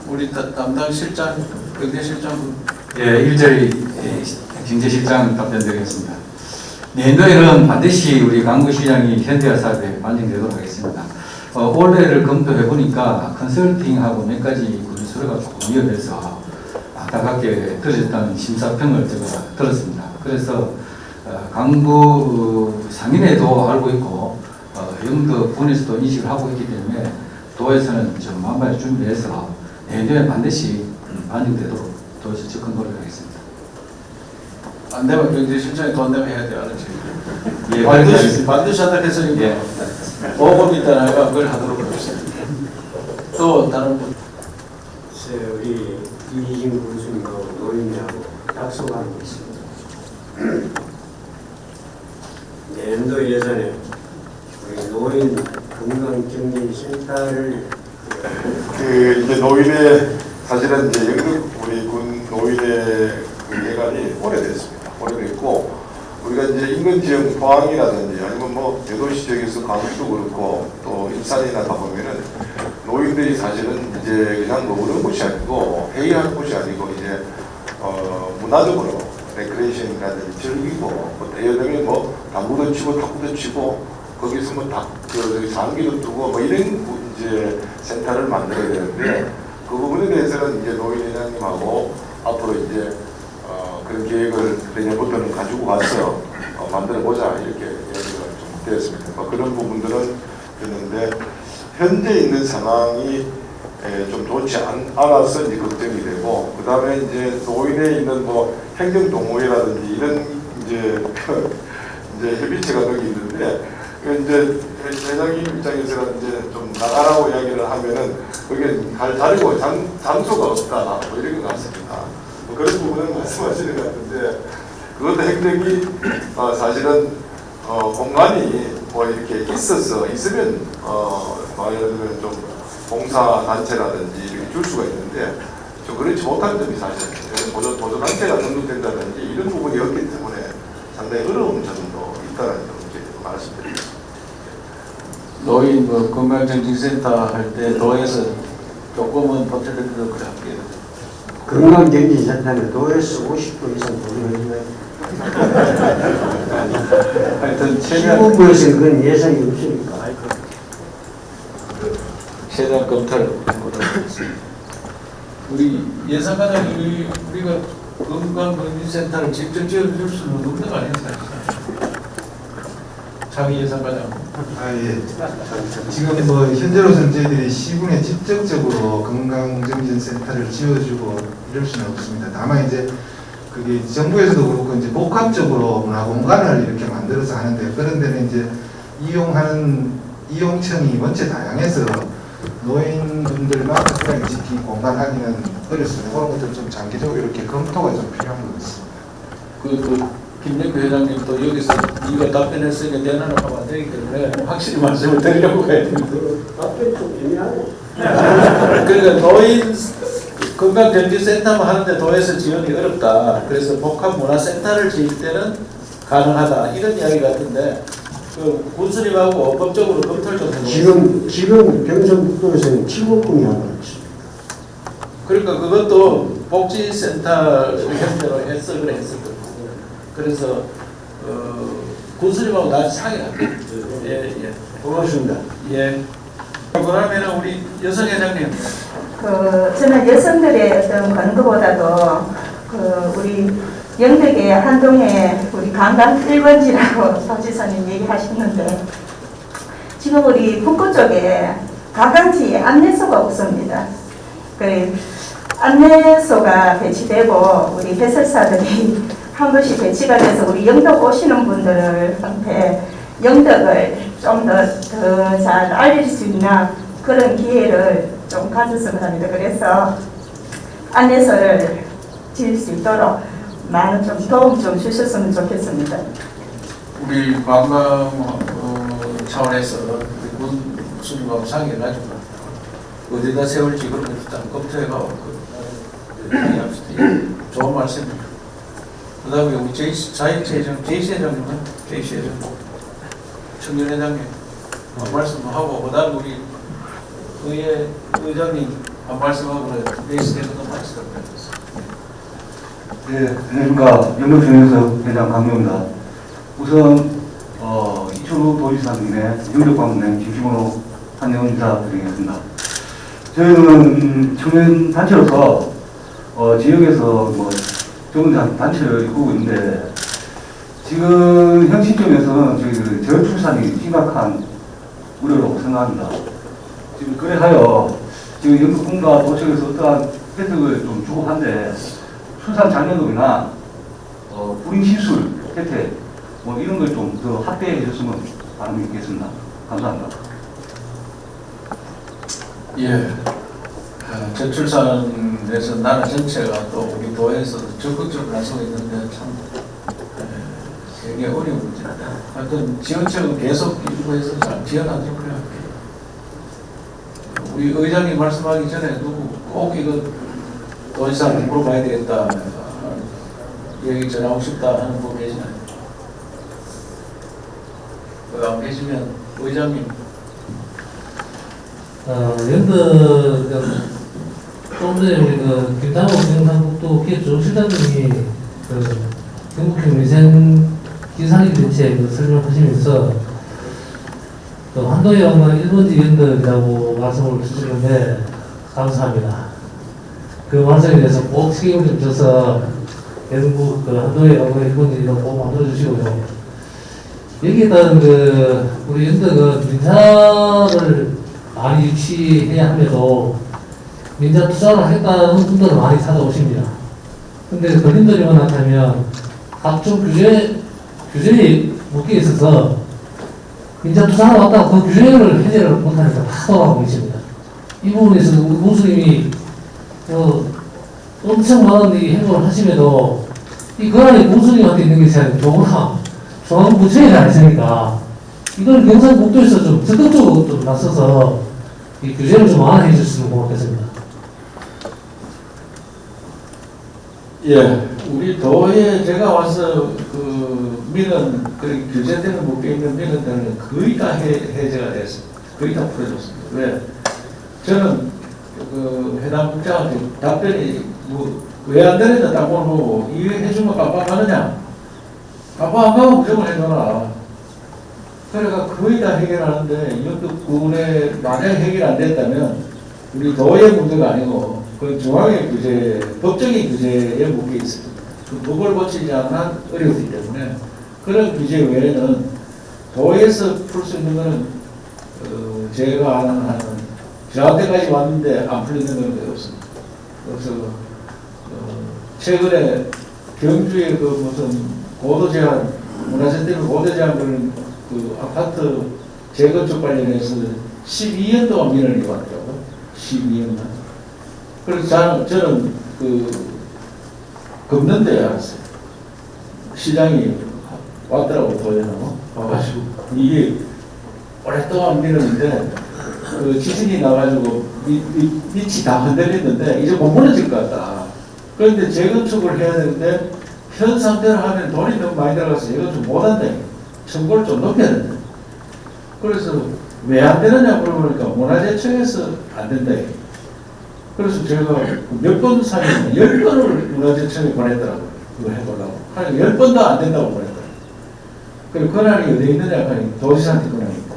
우리 담당 실장, 경제실장. 예, 일절히 경제실장 답변드리겠습니다. 내년도에는 반드시 우리 강구시장이 현대화 사업에 반영되도록 하겠습니다. 올해를 검토해 보니까 컨설팅하고 몇 가지 군수료가 조금 위험해서 안타깝게 떨어졌다는 심사평을 제가 들었습니다. 그래서 강구 상인에도 알고 있고 영덕 군에서도 인식을 하고 있기 때문에 도에서는 좀 만반의 준비해서 내년에 반드시 반영되도록 도에서 적극 노력하겠습니다. 안 되면 경제실장이 돈 내면 해야 돼요, 알았지? 예, 반드시 한다 해서 예. 보험이 있다가 그걸 하도록 하겠습니다. 또 다른 분. 우리 이희진 군수님하고 노인하고 약속하는 게 있습니다. 내년도 예산에 우리 노인 건강경진센터를 이제 노인의 사실은 이제 영덕 우리 군 노인의 예간이 오래됐습니다. 오래됐고 우리가 이제 인근 지역 포항이라든지 아니면 뭐 대도시 지역에서 강원도 그렇고 또 일산이나 가보면은 노인들이 사실은 이제 그냥 노는 곳이 아니고 회의하는 곳이 아니고 이제 문화적으로 레크레이션이라든지 즐기고 뭐 대여름에 뭐 당구도 치고 탁구도 치고 거기서 뭐 장기도 두고 뭐 이런 이제 센터를 만들어야 되는데 그 부분에 대해서는 이제 노인 회장님하고 앞으로 이제 그런 계획을 내년부터는 가지고 가서 만들어 보자 이렇게 얘기가 좀 되었습니다. 그런 부분들은 됐는데 현재 있는 상황이 좀 좋지 않아서 이제 걱정이 되고 그 다음에 이제 노인에 있는 뭐 행정 동호회라든지 이런 이제 협의체가 거기 있는데 이제 회장님 입장에서는 이제 좀 나가라고 이야기를 하면은 그게 갈 자리고 장소가 없다 뭐 이런 것 같습니다. 뭐 그런 부분은 말씀하시는 것 같은데 그것도 행정이 사실은 공간이 뭐 이렇게 있으면 예를 들면 좀 봉사 단체라든지 이렇게 줄 수가 있는데 좀 그렇지 못한 점이 사실 보조단체가 등록된다든지 이런 부분이 없기 때문에 상당히 어려운 점도 있다는 점을 말씀드립니다. 노인 뭐 건강정진센터 할 때 도에서 조금은 보태드리도록 할게요. 건강정진센터는 도에서 50% 이상 돈을 해주면 하여튼 시군부에서는 그건 예산이 없으니까. 최대한 검토를 해보도록 하겠습니다. 우리 예산과장이 우리가 건강검진센터를 직접 지어줄 수는 없는 거 아니에요? 자기 예산과장. 예. 지금 뭐 현재로서는 저희들이 시군에 직접적으로 건강정진센터를 지어주고 이럴 수는 없습니다. 다만 이제 그게 정부에서도 그렇고 이제 복합적으로 문화공간을 이렇게 만들어서 하는데 그런 데는 이제 이용하는 이용층이 원체 다양해서 노인분들만 특별히 지킨 공간하기는 어렵습니다. 그런 것들 좀 장기적으로 이렇게 검토가 좀 필요한 것 같습니다. 김영규 회장님도 여기서 이거 답변했으니까 내년에 하면 안 되기 때문에 확실히 말씀을 드리려고 해야 됩니다. 답변 좀 애매하고. 그러니까 노인 건강정진센터만 하는데 도에서 지원이 어렵다. 그래서 복합문화센터를 지을 때는 가능하다. 이런 이야기 같은데 그 군수님하고 법적으로 검토를 좀 해보겠습니다. 지금 경상북도에서는 7억금이 하고 있습니다. 그러니까 그것도 복지센터 형태로 해석을 했을 거예요. 그래서 군수님하고 나중에 상의할게요. 예. 고맙습니다. 예. 그러면 우리 여성 회장님. 저는 여성들의 어떤 권고보다도 우리 영덕의 한동에 우리 관광 1번지라고 도지사님 얘기하시는데 지금 우리 북구 쪽에 관광지 안내소가 없습니다. 안내소가 배치되고 우리 해설사들이 한 번씩 배치가 돼서 우리 영덕 오시는 분들한테 영덕을 좀 더 잘 알릴 수 있는 그런 기회를 좀 가졌으면 합니다. 그래서 안내소를 지을 수 있도록 많은 좀 도움 좀 주셨으면 좋겠습니다. 우리 관광 차원에서 우리 군수님하고 상의해가지고 어디다 세울지 그런 것도 좀 검토해가고 상의합시다. 좋은 말씀입니다. 그 다음에 우리 제이씨 회장님은 제이씨 회장 청년회장님 한 말씀하고 그 다음에 우리 의회 의장님 한 말씀하고 레이스 대표도 말씀드리겠습니다. 네, 안녕하십니까. 영덕청년에서 회장 강명입니다. 우선 이철우 도지사님의 영덕광운행 진심으로 환영 인사드리겠습니다. 저희는 청년 단체로서 지역에서 뭐 좋은 단체를 이루고 있는데 지금 현 시점에서는 저희들 저출산이 심각한 우려라고 생각합니다. 지금 그래하여 지금 영덕군과 도청에서 어떠한 혜택을 좀 주고 한데 출산 장려금이나 불임 시술 혜택 뭐 이런 걸 좀 더 확대해 주셨으면 바람이 있겠습니다. 감사합니다. 예. 저출산에서 나라 전체가 또 우리 도에서도 적극적으로 나서고 있는데 참 굉장히 어려운 문제입니다. 하여튼 지원책은 계속 일부에서 잘 지원하도록 할게요. 우리 의장님 말씀하기 전에 누구 꼭 이거 도지사한테 물어봐야 되겠다 여기 전하고 싶다 하는 분 계시나요? 안 계시면 의장님. 연덕 좀 전에 우리 김상호 경상북도 기업조직실장님이 경북형 위생 기상위 대책 설명하시면서 한도에 오면 1번지 연덕이라고 말씀을 주시는데 감사합니다. 그 말씀에 대해서 꼭 책임을 좀 져서 경북 한도에 오면 1번지로 꼭 만들어주시고요. 여기에 따른 우리 연덕은 민사를 많이 유치해야 함에도 민자 투자를 하겠다는 분들은 많이 찾아오십니다. 근데 걸림돌이 나타나면 각종 규제에 묶여 있어서 민자 투자하러 왔다가 그 규제를 해제를 못하니까 다 돌아가고 계십니다. 이 부분에서 우리 군수님이 엄청 많은 이 행동을 하심에도 이 권한이 군수님한테 있는 게 제일 좋구나. 중앙부처에 다 있으니까 이걸 경상북도에서 좀 적극적으로 좀 나서서 이 규제를 좀 완화해 주시면 고맙겠습니다. 예, 우리 도에 제가 와서 그 민원, 그 규제되는 묶여 있는 민원들은 거의 다 해제가 됐습니다. 거의 다 풀어졌습니다. 왜? 저는 그 해당 국장한테 답변이 왜 안 되는지 딱 물어보고 이거 해주면 깜빡하느냐? 깜빡 안 가면 무조건 해줘라. 그래가 거의 다 해결하는데 영덕군에 만약 해결 안 됐다면 우리 도의 문제가 아니고 그 중앙의 규제, 법적인 규제에 묶여 있습니다. 그걸 고치지 않으면 어렵기 때문에 그런 규제 외에는 도에서 풀 수 있는 것은 제가 아는 한은 저한테까지 왔는데 안 풀리는 건 거의 없습니다. 그래서 최근에 경주의 그 무슨 고도 제한, 문화재 때문에 고도 제한 그런 그 아파트 재건축 관련해서 12년 동안 민원이 왔더라고요. 12년간. 그래서 저는 그 금년도에 알았어요. 시장이 왔더라고 도에는 와가지고 이게 오랫동안 밀었는데 그 지진이 나가지고 밑이 다 흔들리는데 이제 못 무너질 것 같다. 그런데 재건축을 해야 되는데 현 상태로 하면 돈이 너무 많이 들어가서 재건축 못한다. 청구를 좀 높여야 된다. 그래서 왜 안 되느냐 물어보니까 문화재청에서 안 된다. 그래서 제가 몇 번 사면 10번을 문화재청에 보냈더라고요. 그거 해보려고. 한 10번도 안 된다고 보냈더라고요. 그리고 권한이 어디에 있느냐 하니 도지사한테 권한이 있다.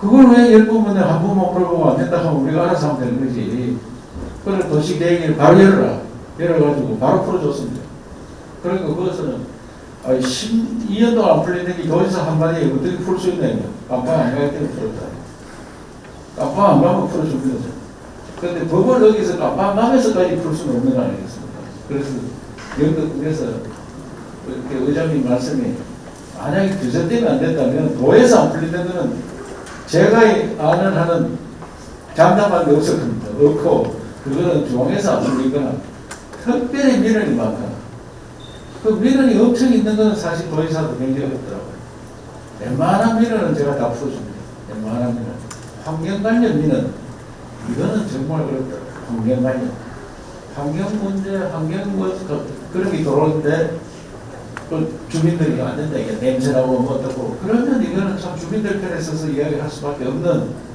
그걸 왜 10번만 한 번만 물어보고 안 된다 하면 우리가 알아서 하면 되는 거지. 그래서 도시계획을 바로 열어가지고 바로 풀어줬습니다. 그러니까 그것은 12년 동안 안 풀리는 게 도지사 한마디에 어떻게 풀 수 있느냐. 깜빡 안 갈 때는 풀었다. 깜빡 안 가면 풀어줍니다. 그런데 법을 여기서 깜빡 안 가면서까지 풀 수는 없는 거 아니겠습니까? 그래서 영덕에서 이렇게 의장님 말씀이 만약에 규제 때문에 안 된다면 도에서 안 풀리는 거는 제가 아는 한은 장담한 게 없을 겁니다. 없고 그거는 중앙에서 안 풀리거나 특별히 민원이 많거나 그 민원이 엄청 있는 거는 사실 도지사도 굉장히 어렵더라고요. 웬만한 민원은 제가 다 풀어줍니다. 웬만한 민원. 환경 관련 민원 이거는 정말 어렵더라고요. 환경 관련. 환경 문제, 환경 뭐 그런 게 들어오는데 그 주민들이 안 된다. 이게 냄새나고 뭐 어떻고 그러면 이거는 참 주민들 편에 서서 이야기할 수밖에 없는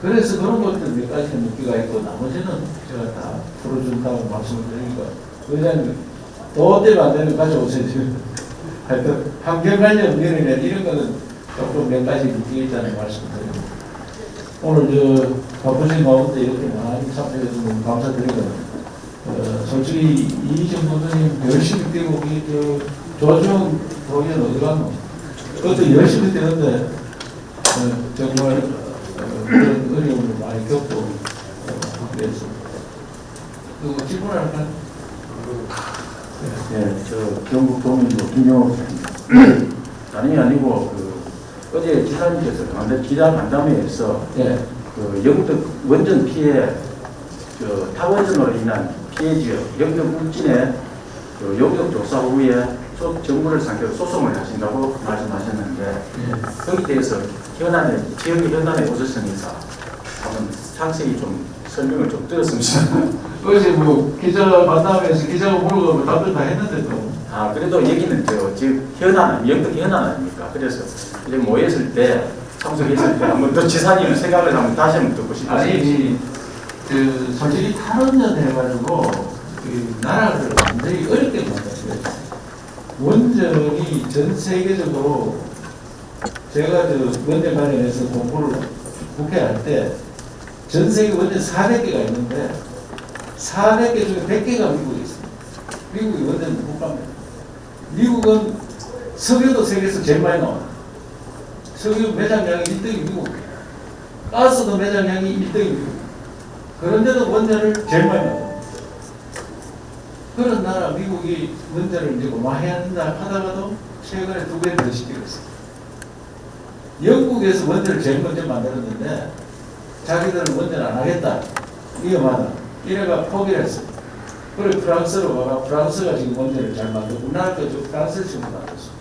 그래서 그런 것들 몇 가지는 묶기가 있고 나머지는 제가 다 풀어준다고 말씀을 드리니까 의장님 도 때문에 안 되는 가져오세요. 하여튼 환경 관련 민원이나 이런 거는 조금 몇 가지 묶여 있다는 말씀드립니다. 오늘 바쁘신 가운데 이렇게 많이 참여해 주셔서 감사드리고 솔직히 이정 부장님 열심히 뛰고 조정 도의원 어디 갔노? 그것도 열심히 뛰는데 정말 그런 어려움을 많이 겪고 그랬습니다. 그 질문할까요? 네, 경북 도민도 김영옥입니다. 다름이 아니고 어제 지사님께서 기자 간담회에서 그 영덕 원전 피해 타원전으로 인한 피해 지역 영덕 울진의 용역 조사 후에 정부를 상대로 소송을 하신다고 말씀하셨는데 거기에 대해서 지역의 현안에 오셨으니까 한번 상세히 좀 설명을 좀 드렸으면 좋겠습니다. 어제 기자 만남에서 기자가 물어보고 답변 다 했는데 또. 그래도 여기는 지금 현안, 영덕 현안 아닙니까? 그래서 이제 모였을 때, 참석했을 때 한번 더 지사님의 생각을 한번 다시 한번 듣고 싶어요. 아니, 솔직히 탈원전 해가지고 나라를 굉장히 어렵게 만들었어요. 원전이 전 세계적으로 제가 원전 관련해서 공부를 국회 할 때 전 세계 원전 400개가 있는데 400개 중에 100개가 미국에 있습니다. 미국이 원전 국가입니다. 미국은 석유도 세계에서 제일 많이 나와요. 석유 매장량이 1등이 미국, 가스도 매장량이 1등이 미국. 그런데도 원전을 제일 많이 나와요. 그런 나라 미국이 원전을 이제 고마해야 한다 하다가도 최근에 2배를 더 시키고 있어요. 영국에서 원전을 제일 먼저 만들었는데 자기들은 원전 안 하겠다. 위험하다. 이래가 포기를 했어요. 그리고 프랑스로 가가 프랑스가 지금 원전을 잘 만들고 우리나라도 프랑스를 지금 만들었어요.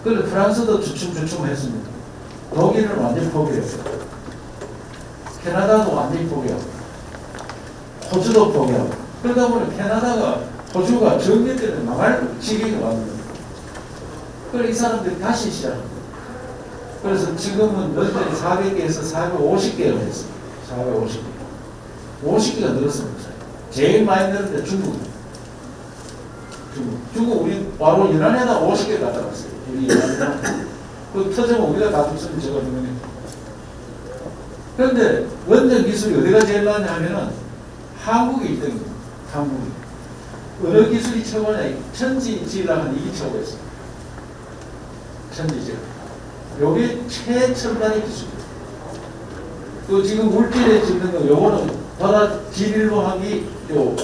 그래서 프랑스도 주춤주춤했습니다. 독일은 완전히 포기했어요. 캐나다도 완전히 포기하고 호주도 포기하고 그러다 보니 캐나다가 호주가 전기 때문에 망할 지경이 왔는데 그래서 이 사람들이 다시 시작합니다. 그래서 지금은 런던이 400개에서 450개가 됐습니다. 450개. 50개가 늘었습니다. 제일 많이 늘었는데 중국. 중국 우리 바로 이란에다 50개 가져갔어요. 우리 이란에다. 그 터지면 우리가 가졌으면 제가 주문해. 그런데 원전 기술이 어디가 제일 나냐 하면은 한국이 1등입니다. 한국이. 어느 기술이 최고냐? 천지지라는 이게 최고였어요. 천지지. 요게 최첨단의 기술이에요. 또 지금 물질에 짓는 거, 요거는 바다 지릴로 하기, 요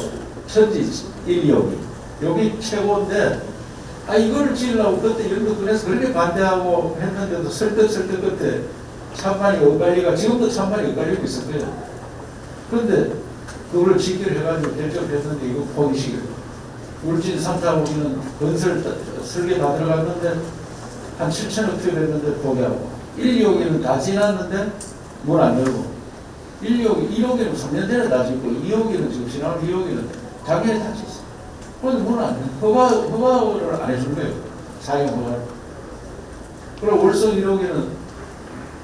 천지 1, 2호기. 여기 최고인데, 이거를 지으려고 그때 영등권에서 그렇게 반대하고 했는데도 설득 끝에 찬반이 엇갈리가, 지금도 찬반이 엇갈리고 있을 거예요. 그런데 그걸 지기를 해가지고 결정했는데 이거 포기식이에요. 울진 3차 우리는 건설 설계 다 들어갔는데 한 7천억 투입했는데 포기하고 1, 2호기는 다 지났는데 문 안 열고 1호기, 1호기는 3년 전에 다 짓고 2호기는 지금 지나온 2호기는 작년에 다 짓어요. 그런데 문을 안 해. 허가를 안 해준 거예요. 사용 허가를. 그리고 월성 1호기는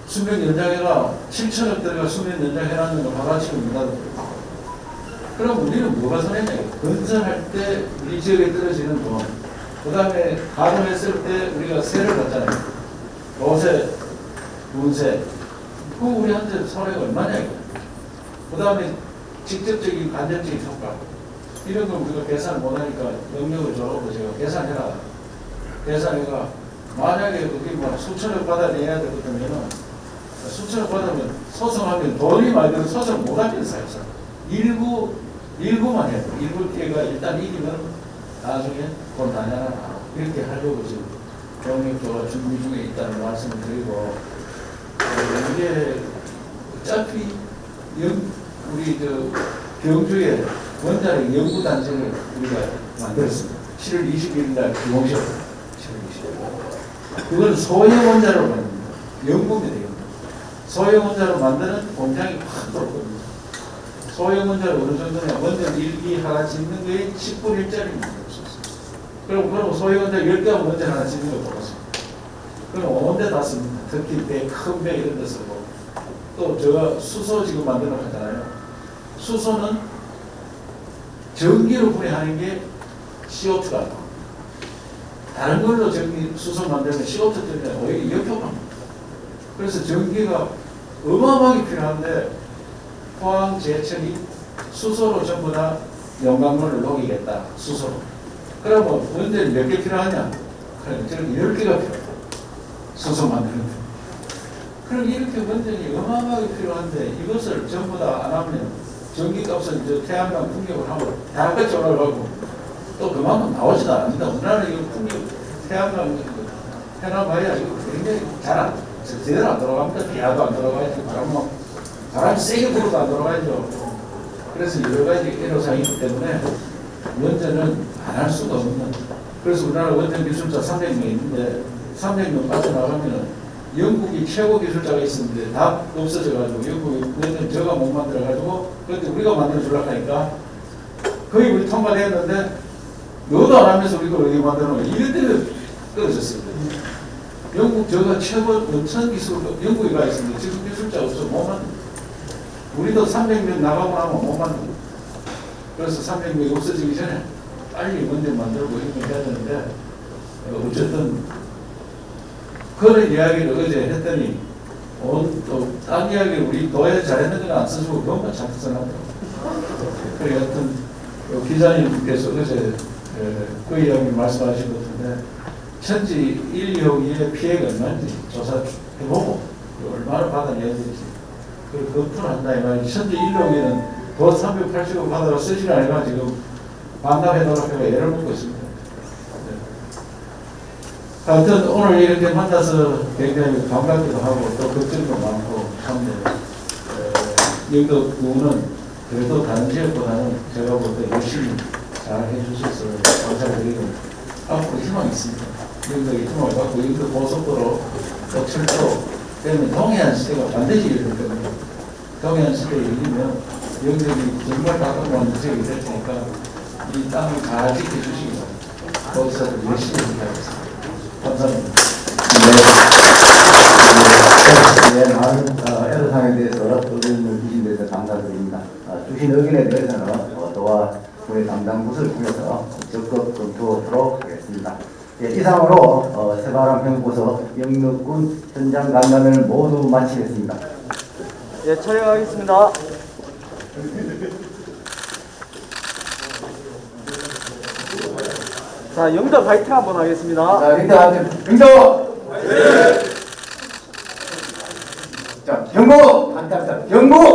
수명 연장해라 7천억 들어가 수명 연장해라는 걸 하나씩은 못 하더라고요. 그럼 우리는 뭐가 손해냐? 건설할 때 우리 지역에 떨어지는 돈, 그 다음에 가동했을 때 우리가 세를 받잖아요. 보세, 문세. 그거 우리한테 손해가 얼마냐? 그 다음에 직접적인 간접적인 효과. 이런 거 우리가 계산을 못하니까 능력을 줘라고 제가 계산해라. 계산해가 만약에 그게 뭐 수천억 받아내야 되거든요. 수천억 받으면 소송하면 돈이 많이 들어 소송 못하는 사회사. 일부만 해요. 일부 때가 일단 이기면 나중에 돈 다 내놔라. 이렇게 하려고 지금 경력조가 준비 중에 있다는 말씀을 드리고, 이게 어차피 우리 경주에 원자력 연구단체를 우리가 만들었습니다. 7월 20일 날 기공식 7월 20일. 그건 소형 원자로 만듭니다. 연구입니다. 소형 원자로 만드는 공장이 확 들어옵니다. 소형 원자로 어느 정도냐? 원전 1기 하나 짓는 거에 10분의 1짜리입니다. 그럼 소형 원자 10개하고 원전 하나 짓는 거 보겠습니다. 그럼 온데 다 씁니다. 특히 배, 큰 배 이런 데 쓰고. 또 제가 수소 지금 만들어 하잖아요. 수소는 전기로 분해하는 게 CO2가 다른 걸로 수소 만들면 CO2 때문에 오히려 역효과입니다. 그래서 전기가 어마어마하게 필요한데 포항 제철이 수소로 전부 다 용광로를 녹이겠다. 수소로. 그러면 원전이 몇 개 필요하냐? 그럼 저는 10개가 필요하다. 수소 만드는데. 그럼 이렇게 원전이 어마어마하게 필요한데 이것을 전부 다 안 하면 전기값은 저 태양광 풍력을 하면 다 같이 올라가고 또 그만큼 나오지도 않는다. 우리나라는 이거 풍력, 태양광 해놔봐야 이거 굉장히 제대로 안 돌아갑니다. 비하도 안 돌아가야지. 바람이 세게 불어도 안 돌아가야죠. 그래서 여러 가지 애로사항이 있기 때문에 원전은 안 할 수가 없는. 그래서 우리나라 원전 기술자 300명 있는데 300명 빠져나가면은 영국이 최고 기술자가 있었는데 다 없어져가지고 영국이 원전 저가 못 만들어가지고 그런데 우리가 만들어주려고 하니까 거의 우리 통과됐는데 너도 안 하면서 우리가 어디 만드는 거야. 이것 때문에 떨어졌습니다. 영국 저가 최고 원천 기술 영국에 가 있습니다. 지금 기술자 없어 못 만든. 우리도 300명 나가고 나면 못 만든. 그래서 300명이 없어지기 전에 빨리 원전 만들고 이렇게 해야 되는데 어쨌든 그런 이야기를 어제 했더니 딴 이야기를 우리 노예 잘했는 건 안 써주고 그것만 자꾸 써놨더라고요. 그래 하여튼 기자님께서 어제 그 이야기 말씀하신 것 같은데 천지 1, 2호기의 피해가 얼마인지 조사해보고 얼마나 받아내야 될지 그리고 검토를 한다 이 말이지. 천지 1, 2호기는 더 380억 받아가 쓰질 않아가 지금 반납해놓으라고 애를 먹고 있습니다. 하여튼 오늘 이렇게 만나서 굉장히 반갑기도 하고 또 걱정도 많고 한데 영덕구는 그래도 다른 지역보다는 제가 볼 때 열심히 잘 해주셔서 감사드리고 앞으로 희망이 있습니다. 영덕이 희망을 갖고 영덕 고속도로 또 철도 때문에 동해안 시대가 반드시 열릴 겁니다. 동해안 시대에 열리면 영덕이 정말 따뜻한 구색이 될 테니까 이 땅을 잘 지켜주시기 바랍니다. 거기서도 열심히 하겠습니다. 감사합니다. 네, 많은 애로사항에 대해서 의견을 주신 데서 감사드립니다. 주신 의견에 대해서는 또한 우리 담당 부서를 통해서 적극 검토하도록 하겠습니다. 예, 이상으로 새바람 형보서 영덕군 현장 간담회를 모두 마치겠습니다. 예, 촬영하겠습니다. 자, 영덕 파이팅 한번 하겠습니다. 자, 영덕 파이팅. 영덕! 자, 경고! 경고!